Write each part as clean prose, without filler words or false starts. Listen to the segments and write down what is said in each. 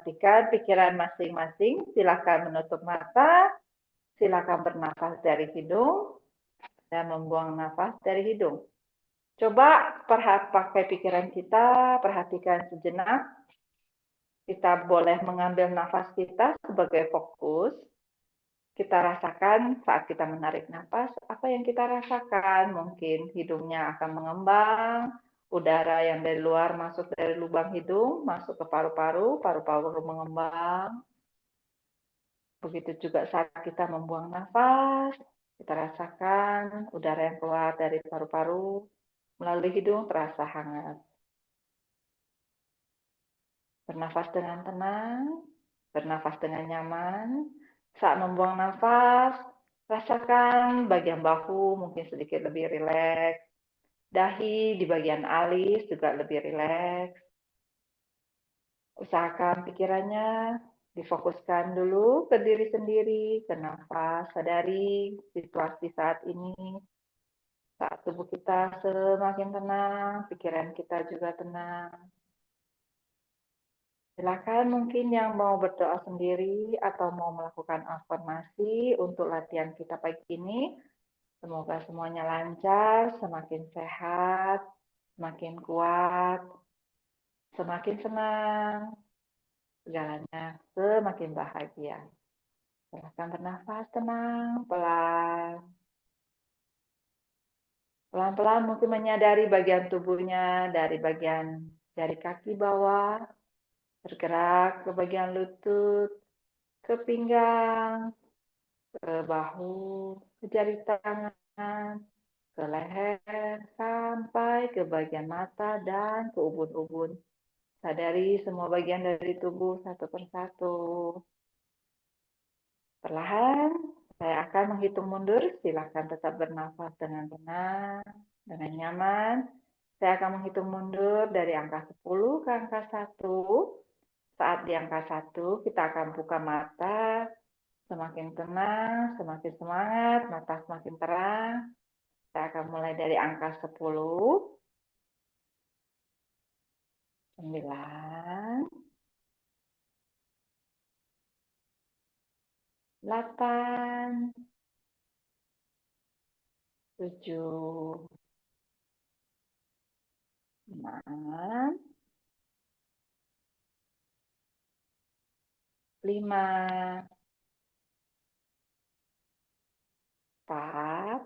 perhatikan pikiran masing-masing. Silakan menutup mata, silakan bernafas dari hidung, dan membuang nafas dari hidung. Coba pakai pikiran kita, perhatikan sejenak. Kita boleh mengambil nafas kita sebagai fokus. Kita rasakan saat kita menarik nafas, apa yang kita rasakan? Mungkin hidungnya akan mengembang, udara yang dari luar masuk dari lubang hidung, masuk ke paru-paru, paru-paru mengembang. Begitu juga saat kita membuang nafas, kita rasakan udara yang keluar dari paru-paru, melalui hidung terasa hangat. Bernafas dengan tenang, bernafas dengan nyaman. Saat membuang nafas, rasakan bagian bahu mungkin sedikit lebih rileks. Dahi di bagian alis juga lebih rileks. Usahakan pikirannya difokuskan dulu ke diri sendiri, ke nafas, sadari situasi saat ini. Saat tubuh kita semakin tenang, pikiran kita juga tenang. Silakan mungkin yang mau berdoa sendiri atau mau melakukan afirmasi untuk latihan kita pagi ini. Semoga semuanya lancar, semakin sehat, semakin kuat, semakin senang, segalanya semakin bahagia. Silakan bernafas tenang, pelan. Pelan-pelan mungkin menyadari bagian tubuhnya dari bagian jari kaki bawah, bergerak ke bagian lutut, ke pinggang, ke bahu, ke jari tangan, ke leher, sampai ke bagian mata dan ke ubun-ubun. Sadari semua bagian dari tubuh satu persatu. Perlahan, saya akan menghitung mundur. Silakan tetap bernafas dengan tenang, dengan nyaman. Saya akan menghitung mundur dari angka 10 ke angka 1. Saat di angka 1, kita akan buka mata, semakin tenang, semakin semangat, mata semakin terang. Saya akan mulai dari angka 10, 9, 8, 7, 6, 5, 4,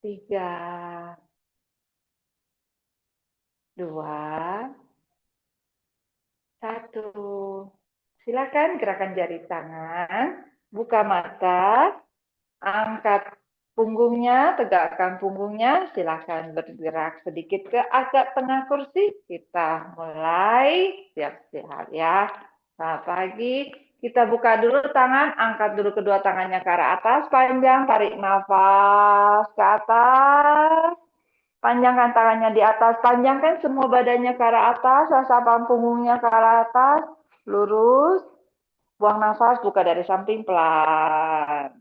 3, 2, 1. Silakan gerakan jari tangan, buka mata, angkat punggungnya, tegakkan punggungnya, silakan bergerak sedikit ke agak tengah kursi. Kita mulai, siap-siap ya. Selamat pagi. Kita buka dulu tangan, angkat dulu kedua tangannya ke arah atas, panjang, tarik nafas ke atas. Panjangkan tangannya di atas, panjangkan semua badannya ke arah atas, rasakan punggungnya ke arah atas, lurus, buang nafas, buka dari samping pelan.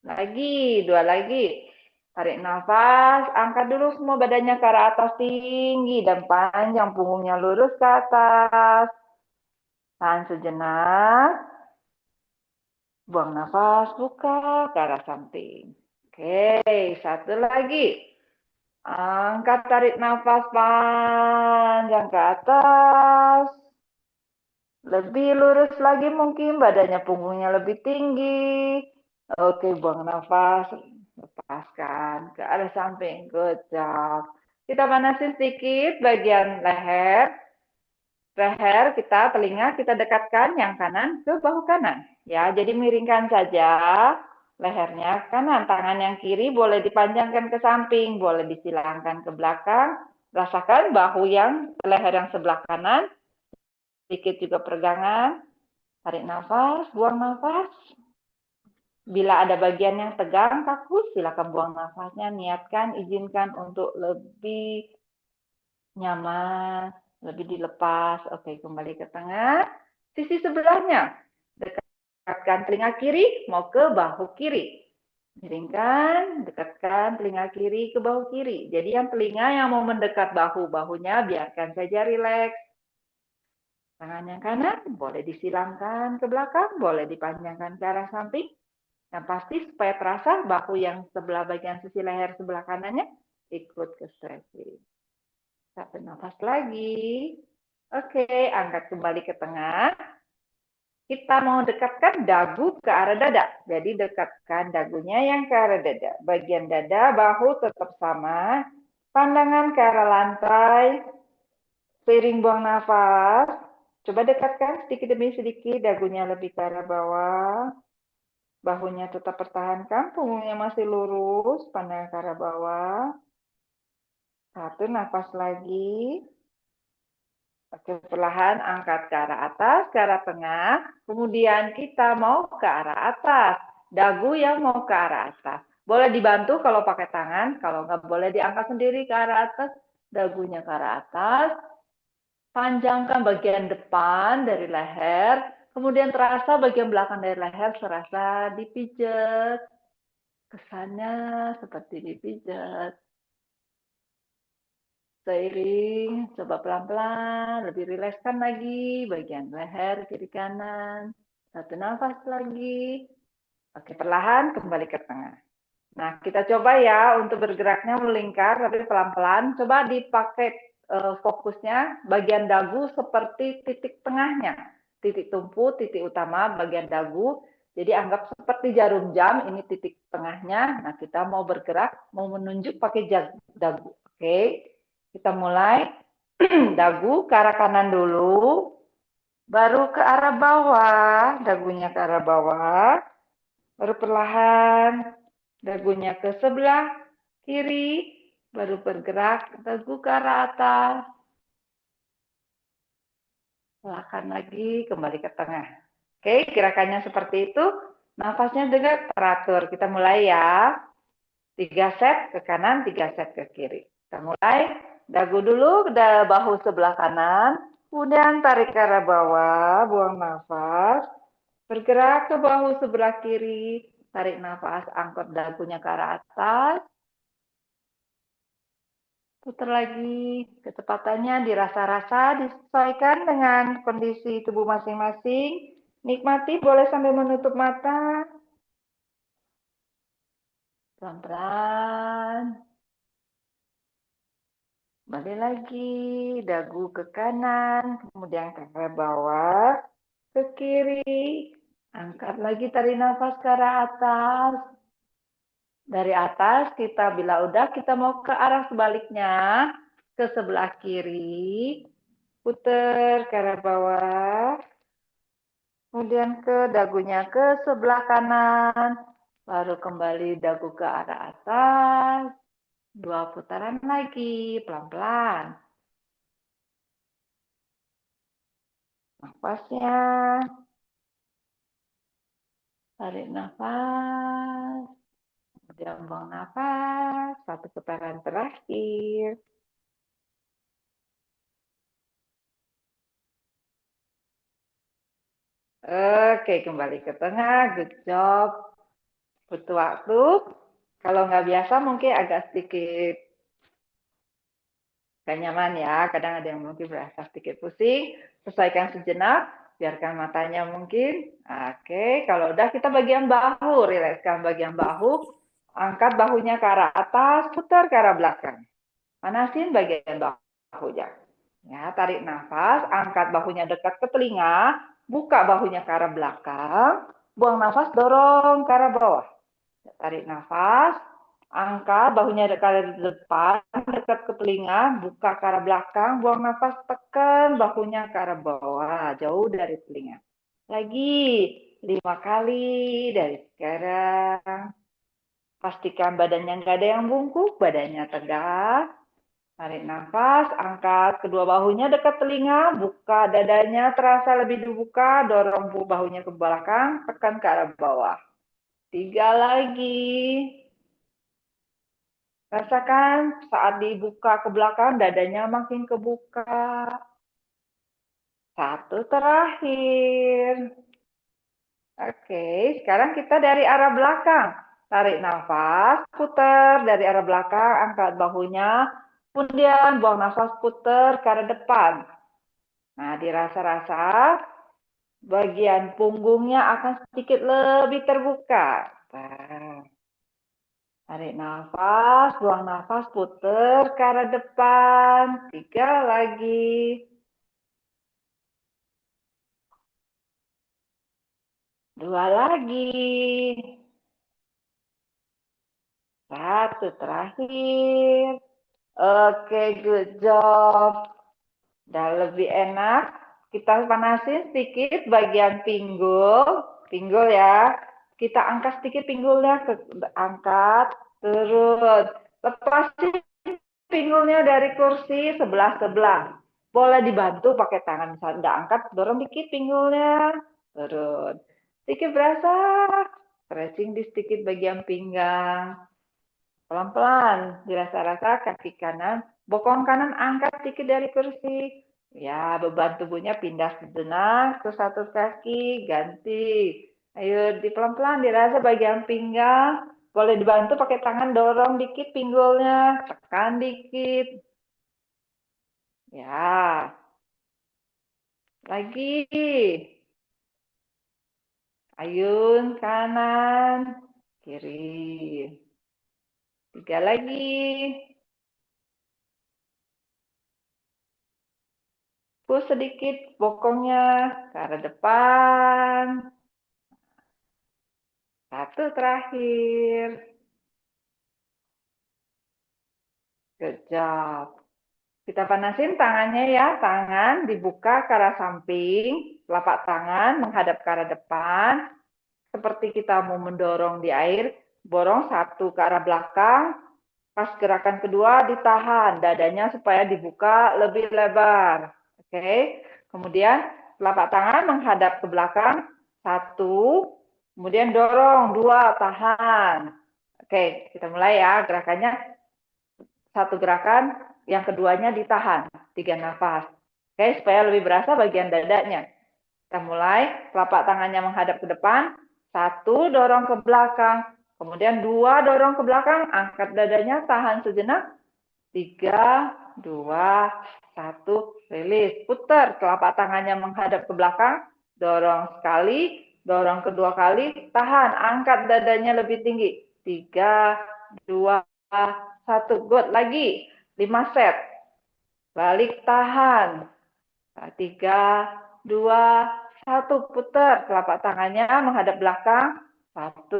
Lagi, dua lagi. Tarik nafas, angkat dulu semua badannya ke arah atas tinggi dan panjang, punggungnya lurus ke atas. Tahan sejenak. Buang nafas, buka ke arah samping. Oke, satu lagi. Angkat, tarik nafas panjang ke atas. Lebih lurus lagi mungkin, badannya punggungnya lebih tinggi. Oke, buang nafas. Lepaskan ke arah samping. Good job. Kita panasin sedikit bagian leher. Leher kita, telinga kita dekatkan yang kanan ke bahu kanan. Ya, jadi miringkan saja lehernya kanan. Tangan yang kiri boleh dipanjangkan ke samping, boleh disilangkan ke belakang. Rasakan bahu yang leher yang sebelah kanan. Sedikit juga peregangan. Tarik nafas, buang nafas. Bila ada bagian yang tegang, kaku, silakan buang nafasnya. Niatkan, izinkan untuk lebih nyaman, lebih dilepas. Oke, kembali ke tengah. Sisi sebelahnya, dekatkan telinga kiri, mau ke bahu kiri. Miringkan, dekatkan telinga kiri ke bahu kiri. Jadi yang telinga yang mau mendekat bahu-bahunya biarkan saja rileks. Tangan yang kanan boleh disilangkan ke belakang, boleh dipanjangkan ke arah samping. Yang pasti supaya terasa bahu yang sebelah bagian sisi leher sebelah kanannya ikut ke stretching. Satu nafas lagi. Oke, angkat kembali ke tengah. Kita mau dekatkan dagu ke arah dada. Jadi dekatkan dagunya yang ke arah dada. Bagian dada, bahu tetap sama. Pandangan ke arah lantai. Seiring buang nafas. Coba dekatkan sedikit demi sedikit. Dagunya lebih ke arah bawah. Bahunya tetap pertahankan. Punggungnya masih lurus. Pandangan ke arah bawah. Satu nafas lagi. Oke, perlahan angkat ke arah atas, ke arah tengah. Kemudian kita mau ke arah atas. Dagu yang mau ke arah atas. Boleh dibantu kalau pakai tangan. Kalau nggak boleh diangkat sendiri ke arah atas. Dagunya ke arah atas. Panjangkan bagian depan dari leher. Kemudian terasa bagian belakang dari leher serasa dipijat. Kesannya seperti dipijat. Seiring, coba pelan-pelan, lebih rilekskan lagi bagian leher kiri kanan. Satu nafas lagi. Oke, perlahan kembali ke tengah. Nah, kita coba ya untuk bergeraknya melingkar, tapi pelan-pelan. Coba dipakai fokusnya bagian dagu seperti titik tengahnya. Titik tumpu, titik utama, bagian dagu. Jadi anggap seperti jarum jam, ini titik tengahnya. Nah, kita mau bergerak, mau menunjuk pakai dagu. Oke, kita mulai. Dagu ke arah kanan dulu, baru ke arah bawah, dagunya ke arah bawah, baru perlahan dagunya ke sebelah kiri, baru bergerak dagu ke arah atas, perlahan lagi kembali ke tengah. Oke, gerakannya seperti itu, nafasnya juga teratur. Kita mulai ya, 3 set ke kanan, 3 set ke kiri. Kita mulai, dagu dulu, bahu sebelah kanan, kemudian tarik ke arah bawah, buang nafas, bergerak ke bahu sebelah kiri, tarik nafas, angkat dagunya ke arah atas, putar lagi, kecepatannya dirasa-rasa, disesuaikan dengan kondisi tubuh masing-masing, nikmati boleh sambil menutup mata, pelan-pelan. Balik lagi, dagu ke kanan, kemudian ke bawah, ke kiri. Angkat lagi, tarik nafas ke arah atas. Dari atas, kita bila udah, kita mau ke arah sebaliknya, ke sebelah kiri. Putar ke arah bawah. Kemudian ke dagunya ke sebelah kanan. Baru kembali dagu ke arah atas. 2 putaran lagi, pelan-pelan. Nafasnya, tarik nafas, kemudian buang nafas, 1 putaran terakhir. Oke, kembali ke tengah, good job. Butuh waktu, kalau nggak biasa mungkin agak sedikit gak nyaman ya, kadang ada yang mungkin berasa sedikit pusing, sesuaikan sejenak, biarkan matanya mungkin. Oke, kalau udah kita bagian bahu, rilekskan bagian bahu, angkat bahunya ke arah atas, putar ke arah belakang. Panasin bagian bahunya. Ya, tarik nafas, angkat bahunya dekat ke telinga, buka bahunya ke arah belakang, buang nafas, dorong ke arah bawah. Tarik nafas, angkat bahunya dekat ke depan, dekat ke telinga, buka ke arah belakang, buang nafas, tekan bahunya ke arah bawah, jauh dari telinga. Lagi 5 kali dari sekarang. Pastikan badannya nggak ada yang bungkuk, badannya tegak. Tarik nafas, angkat kedua bahunya dekat telinga, buka dadanya terasa lebih dibuka, dorong bahunya ke belakang, tekan ke arah bawah. 3 lagi. Rasakan saat dibuka ke belakang, dadanya makin kebuka. 1 terakhir. Oke, sekarang kita dari arah belakang. tarik nafas, putar dari arah belakang, angkat bahunya, kemudian buang nafas, putar ke arah depan. Nah, dirasa-rasa bagian punggungnya akan sedikit lebih terbuka. Nah, tarik nafas, buang nafas, putar ke arah depan. 3 lagi. 2 lagi. 1 terakhir. Oke, good job. Udah lebih enak. Kita panasin sedikit bagian pinggul. Pinggul ya. Kita angkat sedikit pinggulnya. Angkat. Turun. Lepasin pinggulnya dari kursi sebelah-sebelah. Boleh dibantu pakai tangan. Misalnya udah angkat, dorong dikit pinggulnya. Turun. Sedikit berasa. Stretching di sedikit bagian pinggang. Pelan-pelan, dirasa-rasa kaki kanan, bokong kanan angkat sedikit dari kursi. Ya, beban tubuhnya pindah sejenak ke satu kaki, ganti. Ayo, di pelan-pelan dirasa bagian pinggang. Boleh dibantu pakai tangan, dorong dikit pinggulnya, tekan dikit. Ya, lagi. Ayun kanan, kiri. 3 lagi. Push sedikit bokongnya ke arah depan. 1 terakhir. Good job. Kita panasin tangannya ya. Tangan dibuka ke arah samping. Telapak tangan menghadap ke arah depan. Seperti kita mau mendorong di air. Borong 1 ke arah belakang. Pas gerakan kedua ditahan. Dadanya supaya dibuka lebih lebar. Oke. Kemudian telapak tangan menghadap ke belakang. 1. Kemudian dorong, 2, tahan. Oke, kita mulai ya gerakannya. 1 gerakan, yang keduanya ditahan. 3 nafas. Oke, supaya lebih berasa bagian dadanya. Kita mulai, telapak tangannya menghadap ke depan. 1, dorong ke belakang. Kemudian 2, dorong ke belakang. Angkat dadanya, tahan sejenak. 3, 2, 1, rilis. Putar, telapak tangannya menghadap ke belakang. Dorong sekali, dorong kedua kali, tahan, angkat dadanya lebih tinggi. 3, 2, 1, good. Lagi, 5 set. Balik, tahan. 3, 2, 1, putar. Telapak tangannya menghadap belakang. 1,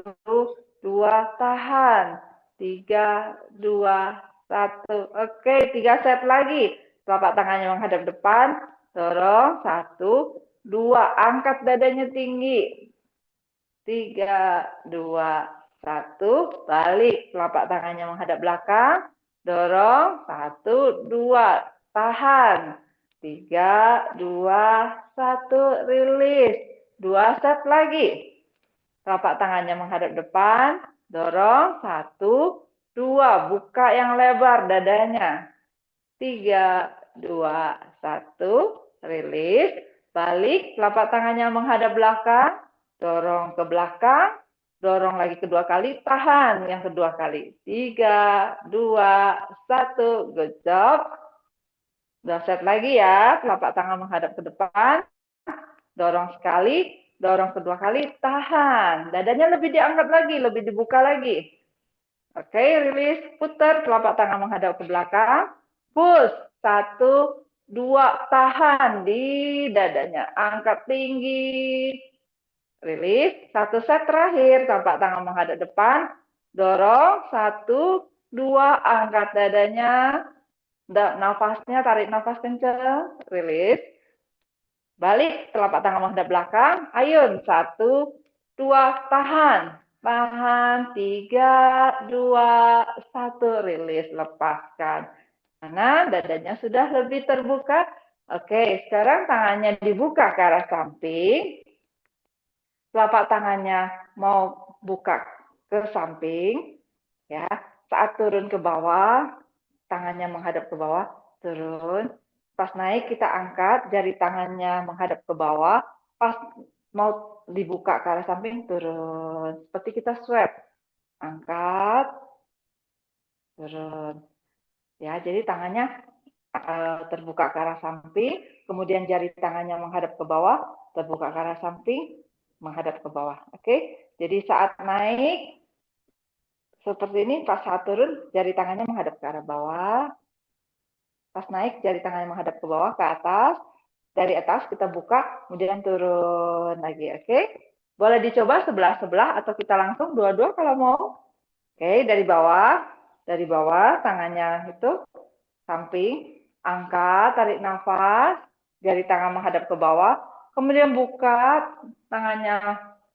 2, tahan. 3, 2, 1. Oke, 3 set lagi. Telapak tangannya menghadap depan. Dorong. 1, 2. Angkat dadanya tinggi. 3, 2, 1. Balik. Telapak tangannya menghadap belakang. Dorong. 1, 2. Tahan. 3, 2, 1. Rilis. 2 set lagi. Telapak tangannya menghadap depan. Dorong. 1, 2. Buka yang lebar dadanya. 3, 2, 1. Rilis. Balik. Telapak tangannya menghadap belakang. Dorong ke belakang. Dorong lagi kedua kali. Tahan yang kedua kali. 3, 2, 1. Good job. 2 set lagi ya. Telapak tangan menghadap ke depan. Dorong sekali. Dorong kedua kali. Tahan. Dadanya lebih diangkat lagi. Lebih dibuka lagi. Oke, rilis. Putar. Telapak tangan menghadap ke belakang. Push. 1, 2. Tahan di dadanya. Angkat tinggi. Rilis. 1 set terakhir. Telapak tangan menghadap depan. Dorong. 1, 2. Angkat dadanya. Nafasnya, tarik nafas kencang. Rilis. Balik, telapak tangan menghadap belakang. Ayun, 1, 2, tahan. Tahan, 3, 2, 1, rilis, lepaskan. Mana dadanya sudah lebih terbuka. Oke, sekarang tangannya dibuka ke arah samping. Telapak tangannya mau buka ke samping. Ya, saat turun ke bawah, tangannya menghadap ke bawah, turun. Pas naik kita angkat, jari tangannya menghadap ke bawah. Pas mau dibuka ke arah samping, turun. Seperti kita swab. angkat, turun. Ya, jadi tangannya terbuka ke arah samping, kemudian jari tangannya menghadap ke bawah, terbuka ke arah samping, menghadap ke bawah. Oke, jadi saat naik seperti ini, pas saat turun, jari tangannya menghadap ke arah bawah. Pas naik, jari tangannya menghadap ke bawah, ke atas. Dari atas kita buka, kemudian turun lagi. Oke, boleh dicoba sebelah-sebelah atau kita langsung dua-dua kalau mau. Oke, dari bawah tangannya itu samping, angkat, tarik nafas, jari tangan menghadap ke bawah, kemudian buka tangannya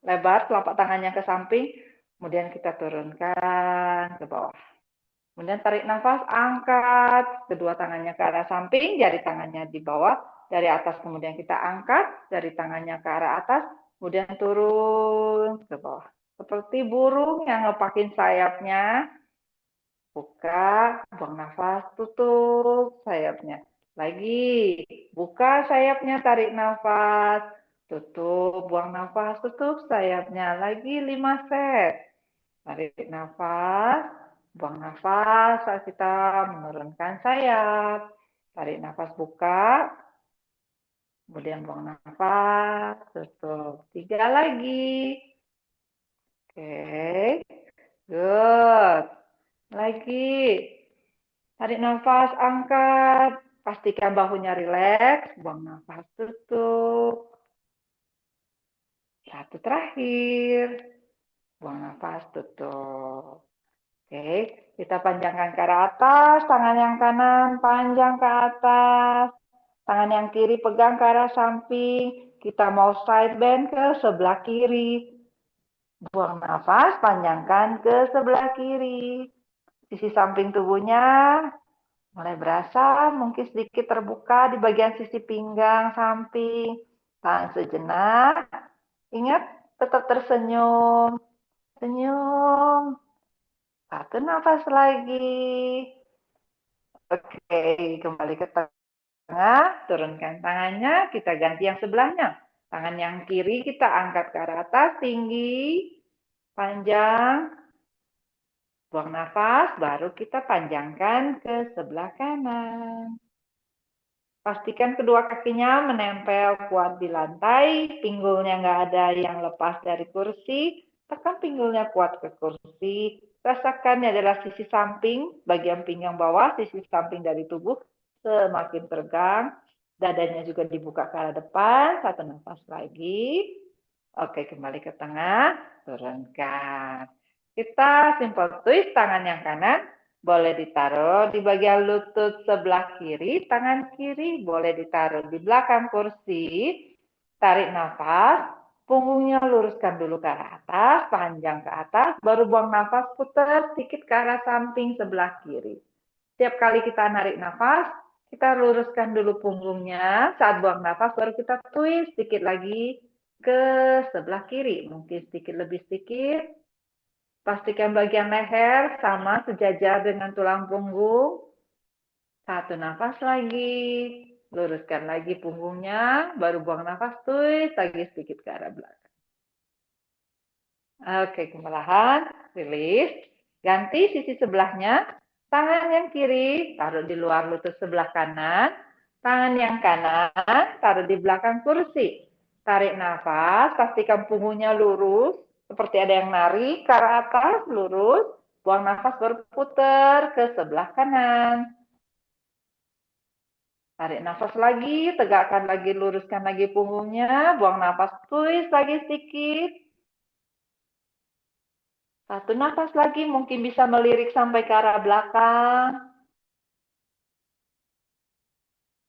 lebar, telapak tangannya ke samping, kemudian kita turunkan ke bawah. Kemudian tarik nafas, angkat kedua tangannya ke arah samping, jari tangannya di bawah, dari atas kemudian kita angkat, jari tangannya ke arah atas, kemudian turun ke bawah. Seperti burung yang ngepakin sayapnya, buka, buang nafas, tutup sayapnya. Lagi, buka sayapnya, tarik nafas, tutup, buang nafas, tutup sayapnya. Lagi 5 set. Tarik nafas, buang nafas saat kita menurunkan sayap. Tarik nafas, buka, kemudian buang nafas, tutup. 3 lagi. Oke, good. Lagi. Tarik nafas, angkat. Pastikan bahunya rileks. Buang nafas, tutup. 1 terakhir. Buang nafas, tutup. Oke, kita panjangkan ke arah atas. Tangan yang kanan panjang ke atas. Tangan yang kiri pegang ke arah samping. Kita mau side bend ke sebelah kiri. Buang nafas, panjangkan ke sebelah kiri. Sisi samping tubuhnya mulai berasa, mungkin sedikit terbuka di bagian sisi pinggang, samping. Tahan sejenak. Ingat, tetap tersenyum. Senyum. 1 nafas lagi. Oke, kembali ke tengah. Turunkan tangannya, kita ganti yang sebelahnya. Tangan yang kiri kita angkat ke arah atas, tinggi, panjang. Buang nafas, baru kita panjangkan ke sebelah kanan. Pastikan kedua kakinya menempel kuat di lantai, pinggulnya nggak ada yang lepas dari kursi, tekan pinggulnya kuat ke kursi, rasakan adalah sisi samping, bagian pinggang bawah, sisi samping dari tubuh, semakin tegang, dadanya juga dibuka ke arah depan, 1 nafas lagi, oke kembali ke tengah, turunkan. Kita simple twist, tangan yang kanan, boleh ditaruh di bagian lutut sebelah kiri, tangan kiri boleh ditaruh di belakang kursi. Tarik nafas, punggungnya luruskan dulu ke arah atas, panjang ke atas, baru buang nafas, putar sedikit ke arah samping sebelah kiri. Setiap kali kita narik nafas, kita luruskan dulu punggungnya. Saat buang nafas, baru kita twist sedikit lagi ke sebelah kiri. Mungkin sedikit lebih sedikit. Pastikan bagian leher sama sejajar dengan tulang punggung. 1 nafas lagi. Luruskan lagi punggungnya. Baru buang nafas. Twist lagi sedikit ke arah belakang. Oke, perlahan. Rilis. Ganti sisi sebelahnya. Tangan yang kiri taruh di luar lutut sebelah kanan. Tangan yang kanan taruh di belakang kursi. Tarik nafas. Pastikan punggungnya lurus. Seperti ada yang narik ke arah atas, lurus. Buang nafas berputar ke sebelah kanan. Tarik nafas lagi, tegakkan lagi, luruskan lagi punggungnya. Buang nafas, twist lagi sedikit. 1 nafas lagi, mungkin bisa melirik sampai ke arah belakang.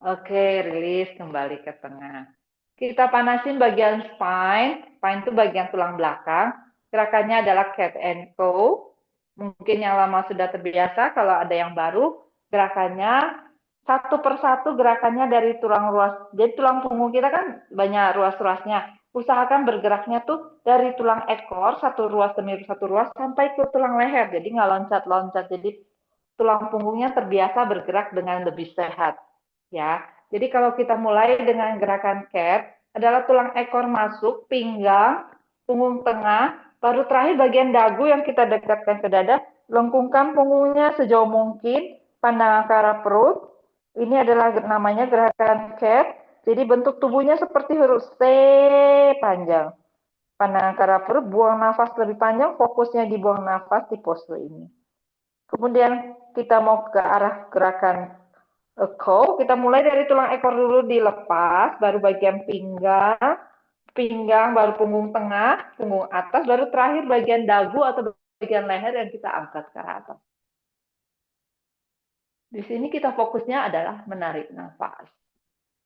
Oke, rilis kembali ke tengah. Kita panasin bagian spine. Spine itu bagian tulang belakang. Gerakannya adalah cat and cow. Mungkin yang lama sudah terbiasa, kalau ada yang baru, gerakannya satu persatu gerakannya dari tulang ruas. Jadi tulang punggung kita kan banyak ruas-ruasnya. Usahakan bergeraknya tuh dari tulang ekor, satu ruas demi satu ruas, sampai ke tulang leher. Jadi nggak loncat-loncat. Jadi tulang punggungnya terbiasa bergerak dengan lebih sehat. Ya, jadi kalau kita mulai dengan gerakan cat, adalah tulang ekor masuk, pinggang, punggung tengah, Baru terakhir bagian dagu yang kita dekatkan ke dada, lengkungkan punggungnya sejauh mungkin, pandang ke arah perut. Ini adalah namanya gerakan cat. Jadi bentuk tubuhnya seperti huruf C panjang. Pandang ke arah perut, buang nafas lebih panjang, fokusnya di buang nafas di pose ini. Kemudian kita mau ke arah gerakan curl, kita mulai dari tulang ekor dulu dilepas, baru bagian pinggang, pinggang, baru punggung tengah, punggung atas, baru terakhir bagian dagu atau bagian leher yang kita angkat ke atas. Di sini kita fokusnya adalah menarik nafas.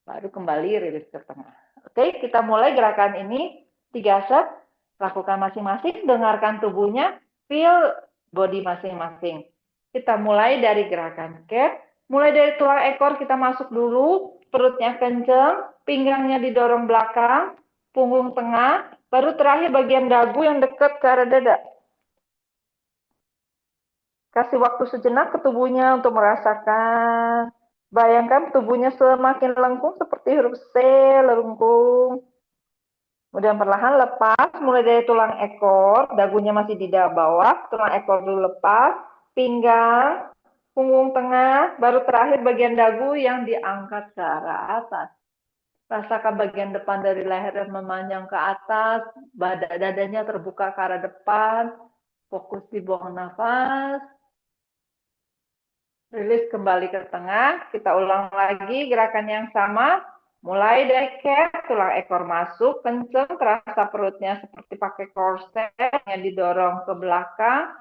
Baru kembali rilis ke tengah. Oke, kita mulai gerakan ini 3 set. Lakukan masing-masing, dengarkan tubuhnya, feel body masing-masing. Kita mulai dari gerakan cat. Mulai dari tulang ekor kita masuk dulu, perutnya kenceng, pinggangnya didorong belakang, punggung tengah, baru terakhir bagian dagu yang dekat ke arah dada. Kasih waktu sejenak ke tubuhnya untuk merasakan. Bayangkan tubuhnya semakin lengkung seperti huruf C, lengkung. Kemudian perlahan lepas, mulai dari tulang ekor, dagunya masih di bawah, tulang ekor dulu lepas, pinggang, punggung tengah, baru terakhir bagian dagu yang diangkat ke arah atas. Rasakan bagian depan dari leher yang memanjang ke atas, dadanya terbuka ke arah depan, fokus di buang nafas, rilis kembali ke tengah, kita ulang lagi gerakan yang sama, mulai dari cat, tulang ekor masuk, kenceng, terasa perutnya seperti pakai korset, yang didorong ke belakang,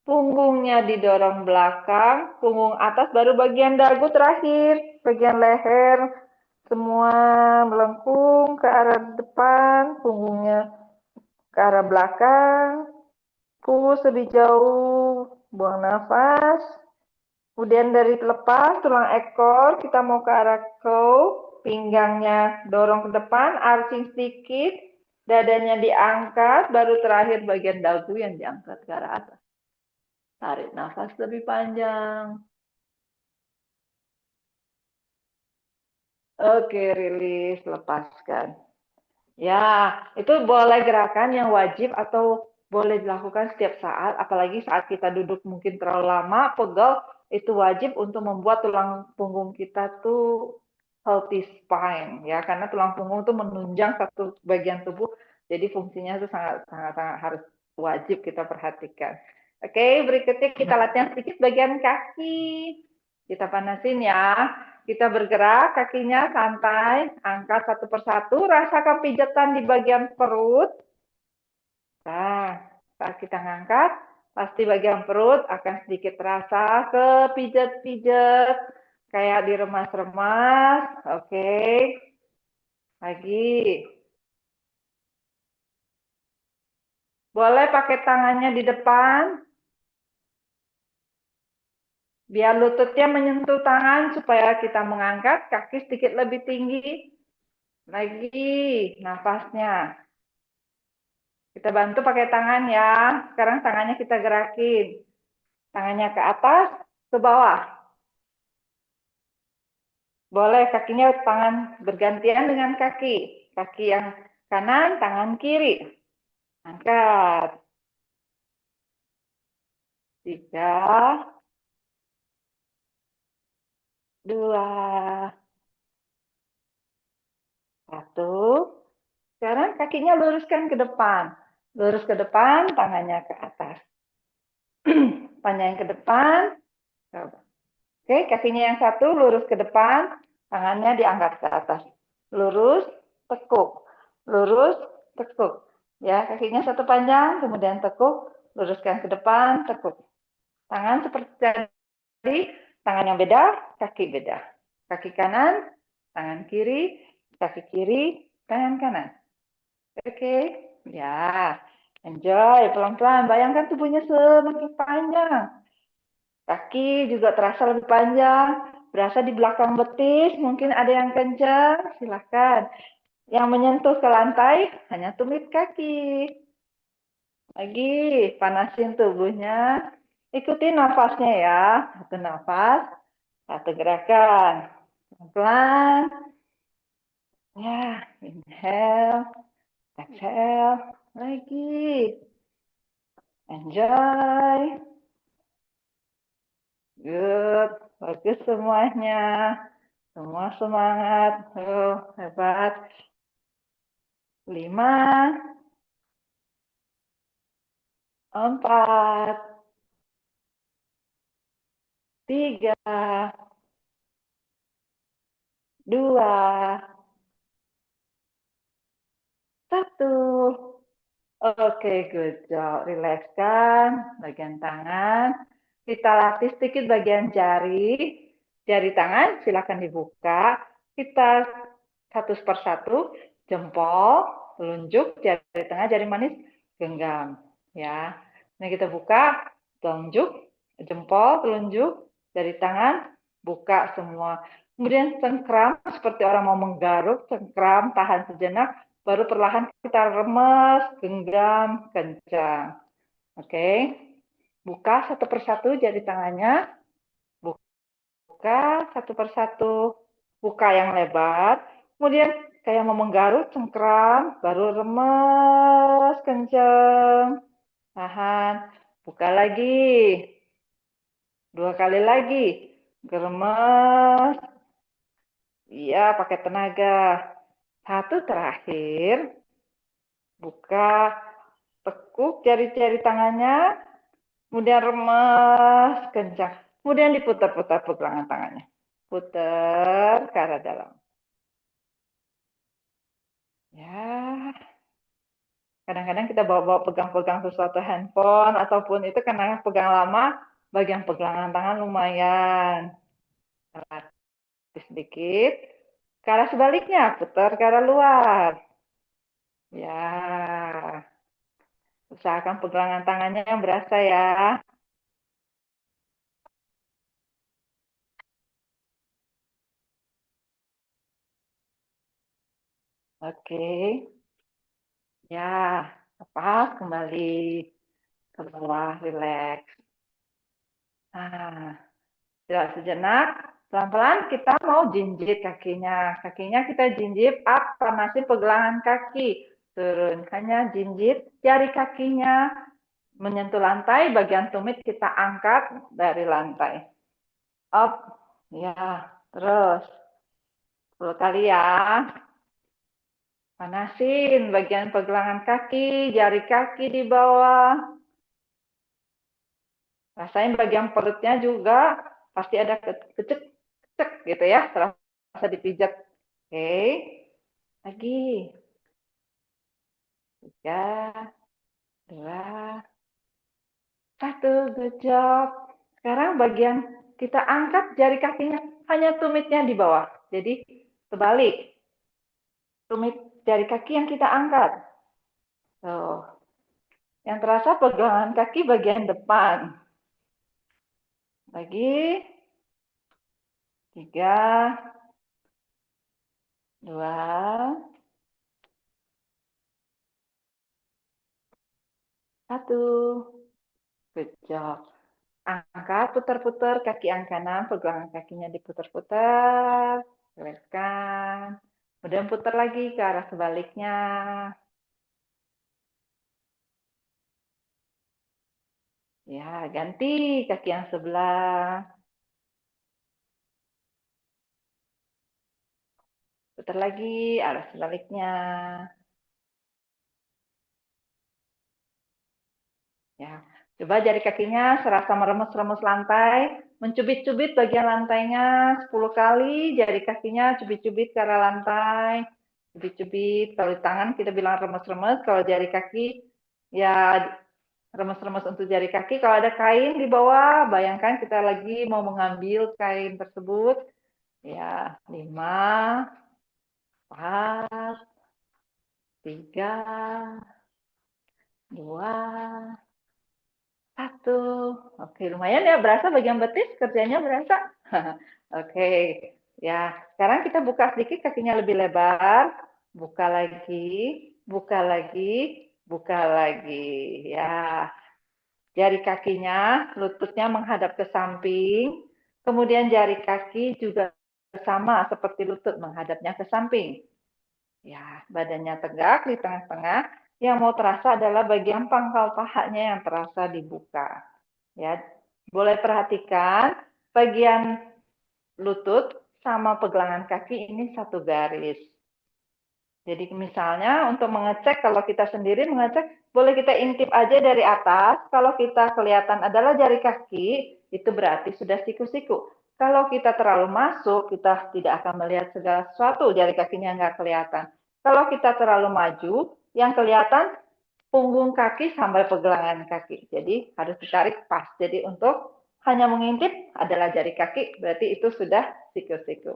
punggungnya didorong belakang, punggung atas, baru bagian dagu terakhir, bagian leher, semua melengkung ke arah depan, punggungnya ke arah belakang, push lebih jauh, buang nafas. Kemudian dari lepas tulang ekor, kita mau ke arah curl, pinggangnya dorong ke depan, arching sedikit, dadanya diangkat, baru terakhir bagian dagu yang diangkat ke arah atas. Tarik nafas lebih panjang. Oke, rilis, lepaskan. Ya, itu boleh gerakan yang wajib atau boleh dilakukan setiap saat, apalagi saat kita duduk mungkin terlalu lama, pegel, itu wajib untuk membuat tulang punggung kita tuh healthy spine, ya, karena tulang punggung itu menunjang satu bagian tubuh, jadi fungsinya itu sangat sangat, sangat harus wajib kita perhatikan. Oke, berikutnya kita latihan sedikit bagian kaki. Kita panasin ya. Kita bergerak, kakinya santai, angkat satu persatu, rasakan pijatan di bagian perut. Nah, saat kita ngangkat, pasti bagian perut akan sedikit terasa kepijat-pijat, kayak diremas-remas. Oke, lagi. Boleh pakai tangannya di depan, biar lututnya menyentuh tangan supaya kita mengangkat kaki sedikit lebih tinggi. Lagi, nafasnya. Kita bantu pakai tangan ya. Sekarang tangannya kita gerakin. Tangannya ke atas, ke bawah. Boleh kakinya tangan bergantian dengan kaki. Kaki yang kanan, tangan kiri. Angkat. 3, 2, 1. Sekarang kakinya luruskan ke depan. Lurus ke depan, tangannya ke atas. Panjangin ke depan. Oke, kakinya yang satu lurus ke depan, tangannya diangkat ke atas. Lurus, tekuk. Lurus, tekuk. Ya, kakinya satu panjang, kemudian tekuk, luruskan ke depan, tekuk. Tangan seperti tadi, tangan yang beda, kaki beda. Kaki kanan, tangan kiri, kaki kiri, tangan kanan. Oke, ya. Enjoy, pelan-pelan. Bayangkan tubuhnya semakin panjang. Kaki juga terasa lebih panjang, berasa di belakang betis, mungkin ada yang kencang, silahkan. Yang menyentuh ke lantai hanya tumit kaki. Lagi, panasin tubuhnya. Ikuti nafasnya ya. Satu nafas, satu gerakan. Pelan-pelan. Ya, inhale, exhale. Lagi. Enjoy. Good. Bagus semuanya. Semua semangat. Oh, hebat. 5, 4, 3, 2, 1. Oke, good job. Rilekskan bagian tangan. Kita latih sedikit bagian jari. Jari tangan silakan dibuka. Kita satu persatu, jempol, telunjuk, jari tengah, jari manis, genggam. Ya. Nah, kita buka, telunjuk, jempol, telunjuk, jari tangan, buka semua. Kemudian cengkram seperti orang mau menggaruk, cengkram, tahan sejenak, baru perlahan kita remes, genggam, kencang. Oke. Buka satu persatu jari tangannya, buka satu persatu, buka yang lebar, kemudian kayak mau menggaruk, cengkram, baru remes, kencang, tahan, buka lagi, 2 kali lagi, geremes, iya pakai tenaga, 1 terakhir, buka, tekuk jari-jari tangannya, kemudian remes, kencang, kemudian diputar-putar pergelangan tangannya, putar ke arah dalam. Ya, kadang-kadang kita bawa-bawa pegang-pegang sesuatu handphone ataupun itu karena pegang lama, bagian pegangan tangan lumayan. Latih sedikit. Ke arah sebaliknya, putar ke arah luar. Ya, usahakan pegangan tangannya yang berasa ya. Oke. Ya, lepas kembali ke bawah, rileks. Nah, istirahat sejenak, pelan-pelan kita mau jinjit kakinya. Kakinya kita jinjit up, panasin pergelangan kaki. Turun, hanya jinjit jari kakinya menyentuh lantai, bagian tumit kita angkat dari lantai. Up, ya, terus 10 kali ya. Panasin bagian pergelangan kaki, jari kaki di bawah. Rasain bagian perutnya juga pasti ada kecek gitu ya, terasa dipijat. Oke, lagi 3, 2, 1, good job. Sekarang bagian kita angkat jari kakinya hanya tumitnya di bawah. Jadi terbalik, tumit jari kaki yang kita angkat. Tuh. Yang terasa pegangan kaki bagian depan. Lagi 3, 2, 1. Good job. Angkat, putar-putar kaki yang kanan, pegangan kakinya diputar-putar, rilekskan. Kemudian putar lagi ke arah sebaliknya. Ya, ganti kaki yang sebelah. Putar lagi arah sebaliknya. Ya, coba jari kakinya serasa meremes-remes lantai, mencubit-cubit bagian lantainya 10 kali, jari kakinya cubit-cubit ke arah lantai, cubit-cubit. Kalau di tangan kita bilang remes-remes, kalau jari kaki ya remes-remes untuk jari kaki. Kalau ada kain di bawah, bayangkan kita lagi mau mengambil kain tersebut. Ya, 5, 4, 3, 2, 1. Oke, lumayan ya, berasa bagian betis kerjanya berasa. Oke, ya. Sekarang kita buka sedikit kakinya lebih lebar. Buka lagi, buka lagi, buka lagi. Ya, jari kakinya, lututnya menghadap ke samping. Kemudian jari kaki juga sama seperti lutut menghadapnya ke samping. Ya, badannya tegak di tengah-tengah. Yang mau terasa adalah bagian pangkal pahanya yang terasa dibuka. Ya, boleh perhatikan bagian lutut sama pegangan kaki ini satu garis. Jadi misalnya untuk mengecek, kalau kita sendiri mengecek, boleh kita intip aja dari atas. Kalau kita kelihatan adalah jari kaki, itu berarti sudah siku-siku. Kalau kita terlalu masuk, kita tidak akan melihat segala sesuatu, jari kakinya nggak kelihatan. Kalau kita terlalu maju, yang kelihatan punggung kaki sampai pergelangan kaki. Jadi harus ditarik pas. Jadi untuk hanya mengintip adalah jari kaki, berarti itu sudah siku-siku.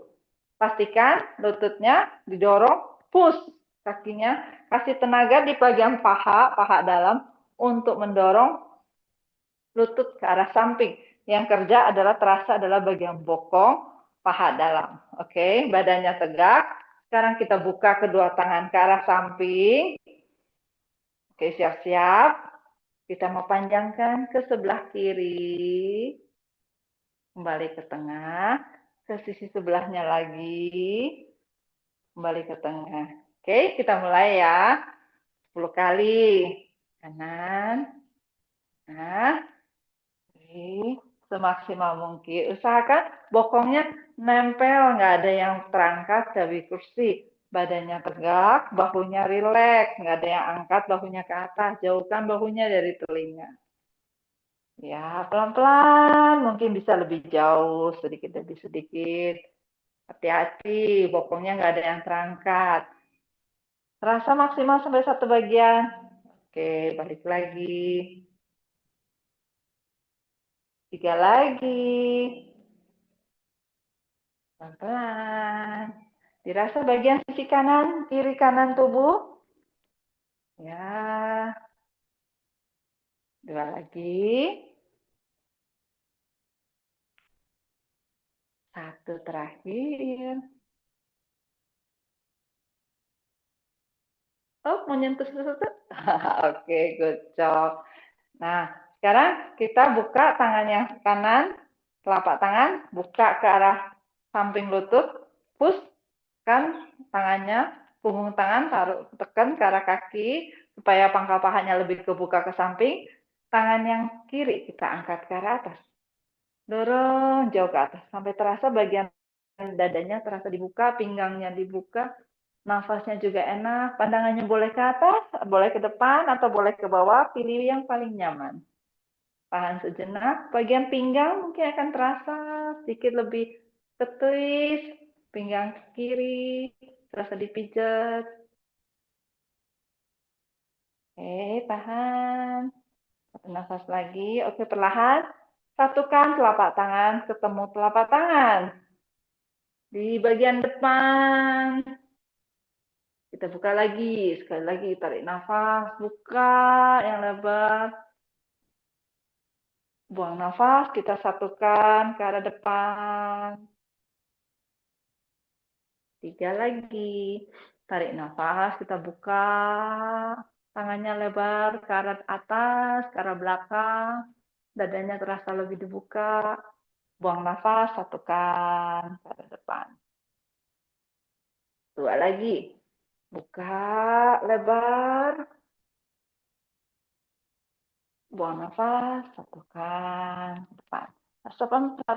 Pastikan lututnya didorong, push kakinya, kasih tenaga di bagian paha, paha dalam untuk mendorong lutut ke arah samping. Yang kerja adalah terasa adalah bagian bokong, paha dalam. Oke, badannya tegak. Sekarang kita buka kedua tangan ke arah samping. Oke, siap-siap. Kita mau panjangkan ke sebelah kiri. Kembali ke tengah. Ke sisi sebelahnya lagi. Kembali ke tengah. Oke, kita mulai ya. 10 kali. Kanan. Nah, kiri. Semaksimal mungkin. Usahakan bokongnya nempel, nggak ada yang terangkat dari kursi. Badannya tegak, bahunya rileks, nggak ada yang angkat bahunya ke atas. Jauhkan bahunya dari telinga. Ya, pelan-pelan, mungkin bisa lebih jauh, sedikit demi sedikit. Hati-hati, bokongnya nggak ada yang terangkat. Terasa maksimal sampai satu bagian. Oke, balik lagi. 3 lagi. Pelan-pelan. Dirasa bagian sisi kanan, kiri kanan tubuh. Ya, 2 lagi. 1 terakhir. Oh, mau nyentuh sesuatu? Oke, good job. Nah, sekarang kita buka tangan yang kanan, telapak tangan, buka ke arah samping lutut, push kan tangannya, punggung tangan taruh tekan ke arah kaki supaya pangkal pahanya lebih kebuka ke samping. Tangan yang kiri kita angkat ke arah atas. Dorong jauh ke atas sampai terasa bagian dadanya terasa dibuka, pinggangnya dibuka, nafasnya juga enak, pandangannya boleh ke atas, boleh ke depan, atau boleh ke bawah, pilih yang paling nyaman. Tahan sejenak, bagian pinggang mungkin akan terasa sedikit lebih ketuis, pinggang kiri, terasa dipijat. Oke, tahan. Satu nafas lagi. Oke, perlahan. Satukan telapak tangan, ketemu telapak tangan. Di bagian depan. Kita buka lagi. Sekali lagi, tarik nafas. Buka yang lebar. Buang nafas, kita satukan ke arah depan. 3 lagi. Tarik nafas, kita buka. Tangannya lebar ke arah atas, ke arah belakang. Dadanya terasa lebih dibuka. Buang nafas, satukan ke arah depan. 2 lagi. Buka lebar. Buang nafas, satukan depan.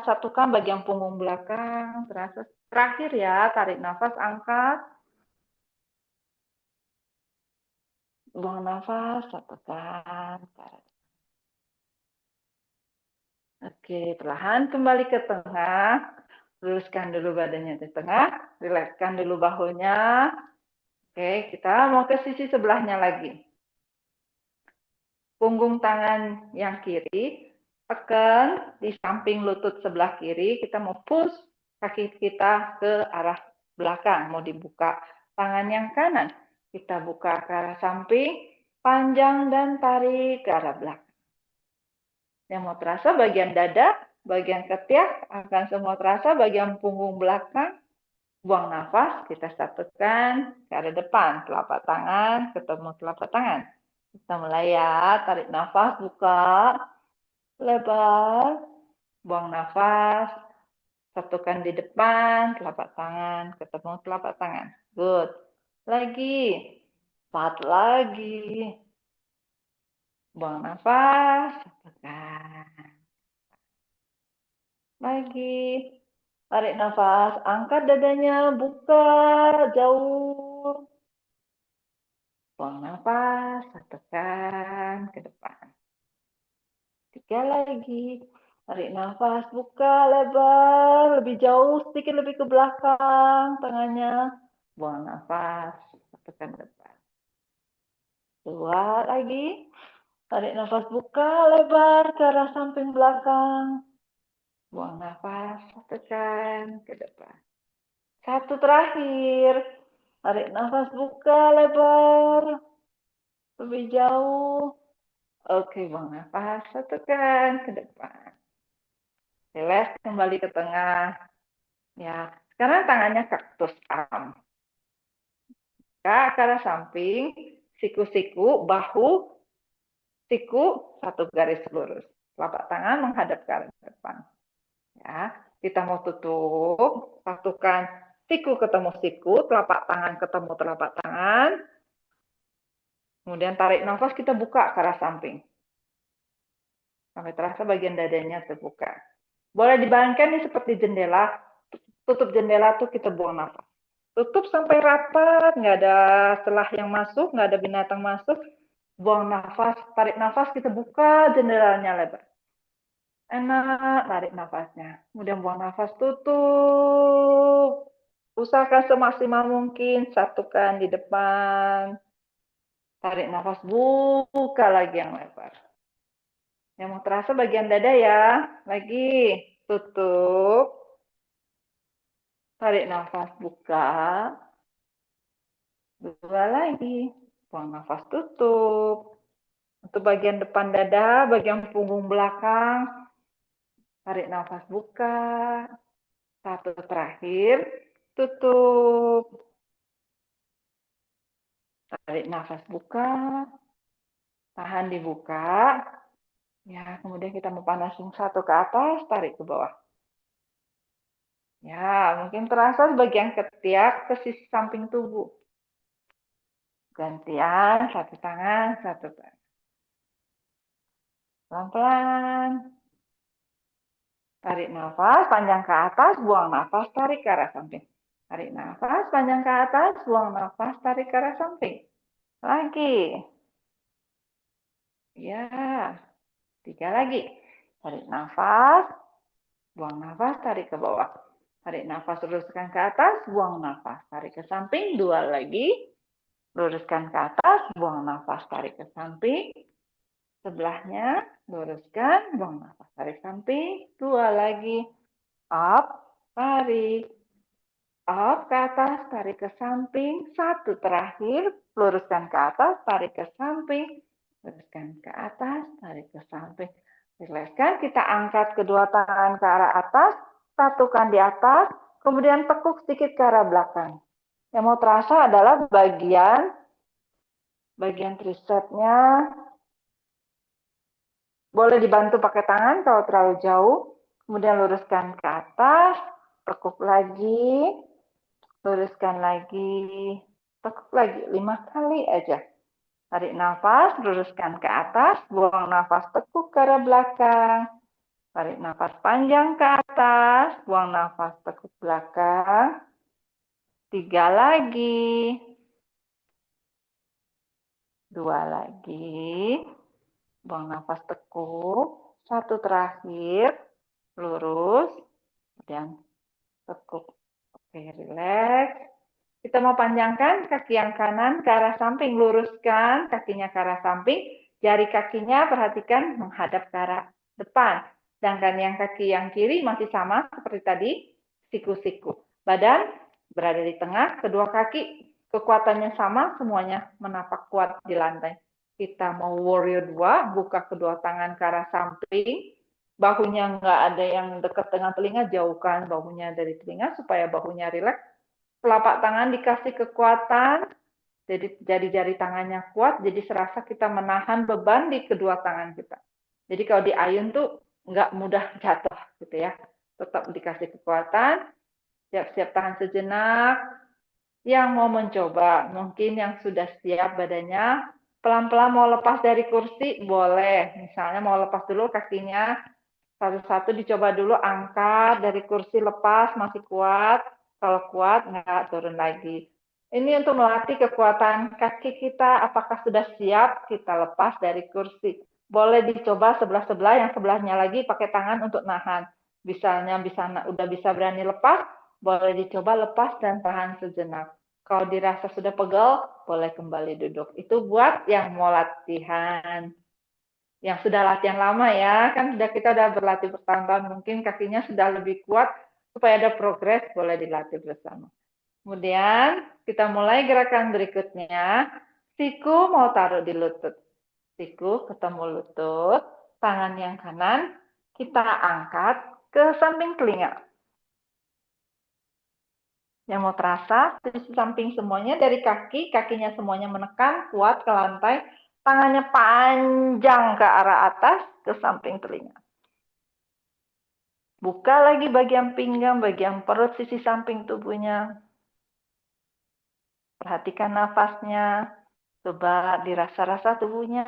Satukan bagian punggung belakang. Terakhir ya, tarik nafas, angkat. Buang nafas, satukan. Oke, perlahan kembali ke tengah. Luruskan dulu badannya di tengah. Rilekskan dulu bahunya. Oke, kita mau ke sisi sebelahnya lagi. Punggung tangan yang kiri, tekan di samping lutut sebelah kiri. Kita mau push kaki kita ke arah belakang, mau dibuka. Tangan yang kanan, kita buka ke arah samping, panjang dan tarik ke arah belakang. Yang mau terasa bagian dada, bagian ketiak, akan semua terasa bagian punggung belakang. Buang nafas, kita satukan ke arah depan, telapak tangan ketemu telapak tangan. Kita mulai ya, tarik nafas, buka, lebar, buang nafas, satukan di depan, telapak tangan ketemu telapak tangan. Good. Lagi, 4 lagi. Buang nafas, tekan. Lagi. Tarik nafas, angkat dadanya, buka jauh. Buang nafas, tekan ke depan. 3 lagi. Tarik nafas, buka lebar, lebih jauh, sedikit lebih ke belakang tangannya. Buang nafas, tekan ke depan. 2 lagi. Tarik nafas, buka lebar ke arah samping belakang. Buang nafas, tekan ke depan. 1 terakhir. Tarik nafas, buka lebar, lebih jauh. Oke, buang nafas, tekan ke depan. Relax, kembali ke tengah. Ya, sekarang tangannya kaktus arm. Ke arah samping, siku-siku, bahu, siku, satu garis lurus. Telapak tangan menghadap ke arah depan. Ya, kita mau tutup, satukan siku ketemu siku, telapak tangan ketemu telapak tangan. Kemudian tarik nafas, kita buka ke arah samping. Sampai terasa bagian dadanya terbuka. Boleh dibayangkan ini seperti jendela. Tutup jendela tuh kita buang nafas. Tutup sampai rapat, nggak ada celah yang masuk, nggak ada binatang masuk. Buang nafas, tarik nafas, kita buka jendelanya lebar. Enak, tarik nafasnya. Kemudian buang nafas, tutup. Usahakan semaksimal mungkin, satukan di depan. Tarik nafas, buka lagi yang lebar. Yang mau terasa bagian dada ya. Lagi, tutup. Tarik nafas, buka. 2 lagi. Buang nafas, tutup. Untuk bagian depan dada, bagian punggung belakang. Tarik nafas, buka. 1 terakhir, tutup. Tarik nafas, buka. Tahan dibuka. Ya, kemudian kita mau panasin 1 ke atas, tarik ke bawah. Ya, mungkin terasa sebagian ketiak ke sisi samping tubuh. Gantian, 1 tangan, 1 tangan. Pelan-pelan. Tarik nafas, panjang ke atas, buang nafas, tarik ke arah samping. Tarik nafas, panjang ke atas, buang nafas, tarik ke arah samping. Lagi. Ya, 3 lagi. Tarik nafas, buang nafas, tarik ke bawah. Tarik nafas, luruskan ke atas, buang nafas, tarik ke samping. 2 lagi. Luruskan ke atas, buang nafas, tarik ke samping. Sebelahnya, luruskan, buang nafas, tarik samping. 2 lagi. Up, tarik. Up ke atas, tarik ke samping. 1 terakhir, luruskan ke atas, tarik ke samping. Luruskan ke atas, tarik ke samping. Rilekskan, kita angkat kedua tangan ke arah atas, satukan di atas, kemudian tekuk sedikit ke arah belakang. Yang mau terasa adalah bagian tricepsnya. Boleh dibantu pakai tangan kalau terlalu jauh. Kemudian luruskan ke atas, tekuk lagi, luruskan lagi, tekuk lagi, 5 kali aja. Tarik nafas, luruskan ke atas, buang nafas, tekuk ke arah belakang. Tarik nafas panjang ke atas, buang nafas, tekuk belakang. 3 lagi. 2 lagi. Buang nafas, tekuk. 1 terakhir, lurus. Kemudian tekuk. Oke, relax. Kita mau panjangkan kaki yang kanan ke arah samping, luruskan kakinya ke arah samping, jari kakinya perhatikan menghadap ke arah depan. Sedangkan yang kaki yang kiri masih sama seperti tadi, siku-siku. Badan berada di tengah, kedua kaki kekuatannya sama, semuanya menapak kuat di lantai. Kita mau warrior 2, buka kedua tangan ke arah samping, bahunya nggak ada yang dekat dengan telinga, jauhkan bahunya dari telinga supaya bahunya rileks. Telapak tangan dikasih kekuatan, jadi jari-jari tangannya kuat, jadi serasa kita menahan beban di kedua tangan kita. Jadi kalau diayun tuh nggak mudah jatuh gitu ya. Tetap dikasih kekuatan, siap-siap tahan sejenak. Yang mau mencoba, mungkin yang sudah siap badannya, pelan-pelan mau lepas dari kursi, boleh. Misalnya mau lepas dulu kakinya, satu-satu dicoba dulu, angkat dari kursi, lepas, masih kuat. Kalau kuat, nggak turun lagi. Ini untuk melatih kekuatan kaki kita, apakah sudah siap kita lepas dari kursi. Boleh dicoba sebelah-sebelah, yang sebelahnya lagi pakai tangan untuk nahan. Misalnya udah bisa berani lepas, boleh dicoba lepas dan tahan sejenak. Kalau dirasa sudah pegel, boleh kembali duduk. Itu buat yang mau latihan. Yang sudah latihan lama ya, kan kita udah berlatih bertahun-tahun, mungkin kakinya sudah lebih kuat, supaya ada progres, boleh dilatih bersama. Kemudian kita mulai gerakan berikutnya. Siku mau taruh di lutut. Siku ketemu lutut, tangan yang kanan kita angkat ke samping telinga. Yang mau terasa di samping semuanya, dari kaki, kakinya semuanya menekan kuat ke lantai, tangannya panjang ke arah atas ke samping telinga. Buka lagi bagian pinggang, bagian perut, sisi samping tubuhnya. Perhatikan nafasnya. Coba dirasa-rasa tubuhnya.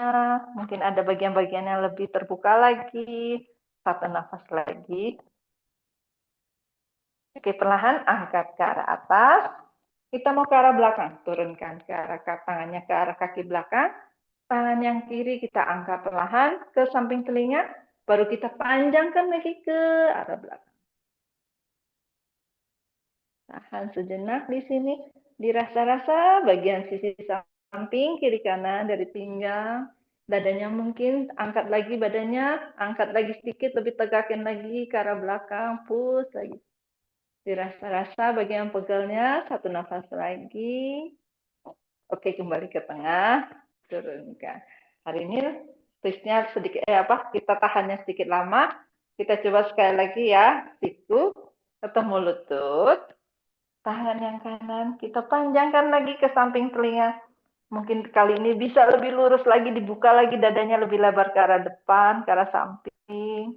Mungkin ada bagian-bagian yang lebih terbuka lagi. Satu nafas lagi. Oke, perlahan angkat ke arah atas. Kita mau ke arah belakang. Turunkan ke arah tangannya ke arah kaki belakang. Tangan yang kiri kita angkat perlahan ke samping telinga. Baru kita panjangkan lagi ke arah belakang. Tahan sejenak di sini. Dirasa-rasa bagian sisi samping, kiri kanan dari pinggang. Dadanya mungkin angkat lagi badannya. Angkat lagi sedikit, lebih tegakkan lagi ke arah belakang. Push lagi. Dirasa-rasa bagian pegelnya. Satu nafas lagi. Oke, kembali ke tengah. Turunkan. Hari ini twistnya sedikit, kita tahannya sedikit lama. Kita coba sekali lagi ya. Siku, ketemu lutut. Tangan yang kanan kita panjangkan lagi ke samping telinga. Mungkin kali ini bisa lebih lurus lagi, dibuka lagi dadanya lebih lebar ke arah depan, ke arah samping.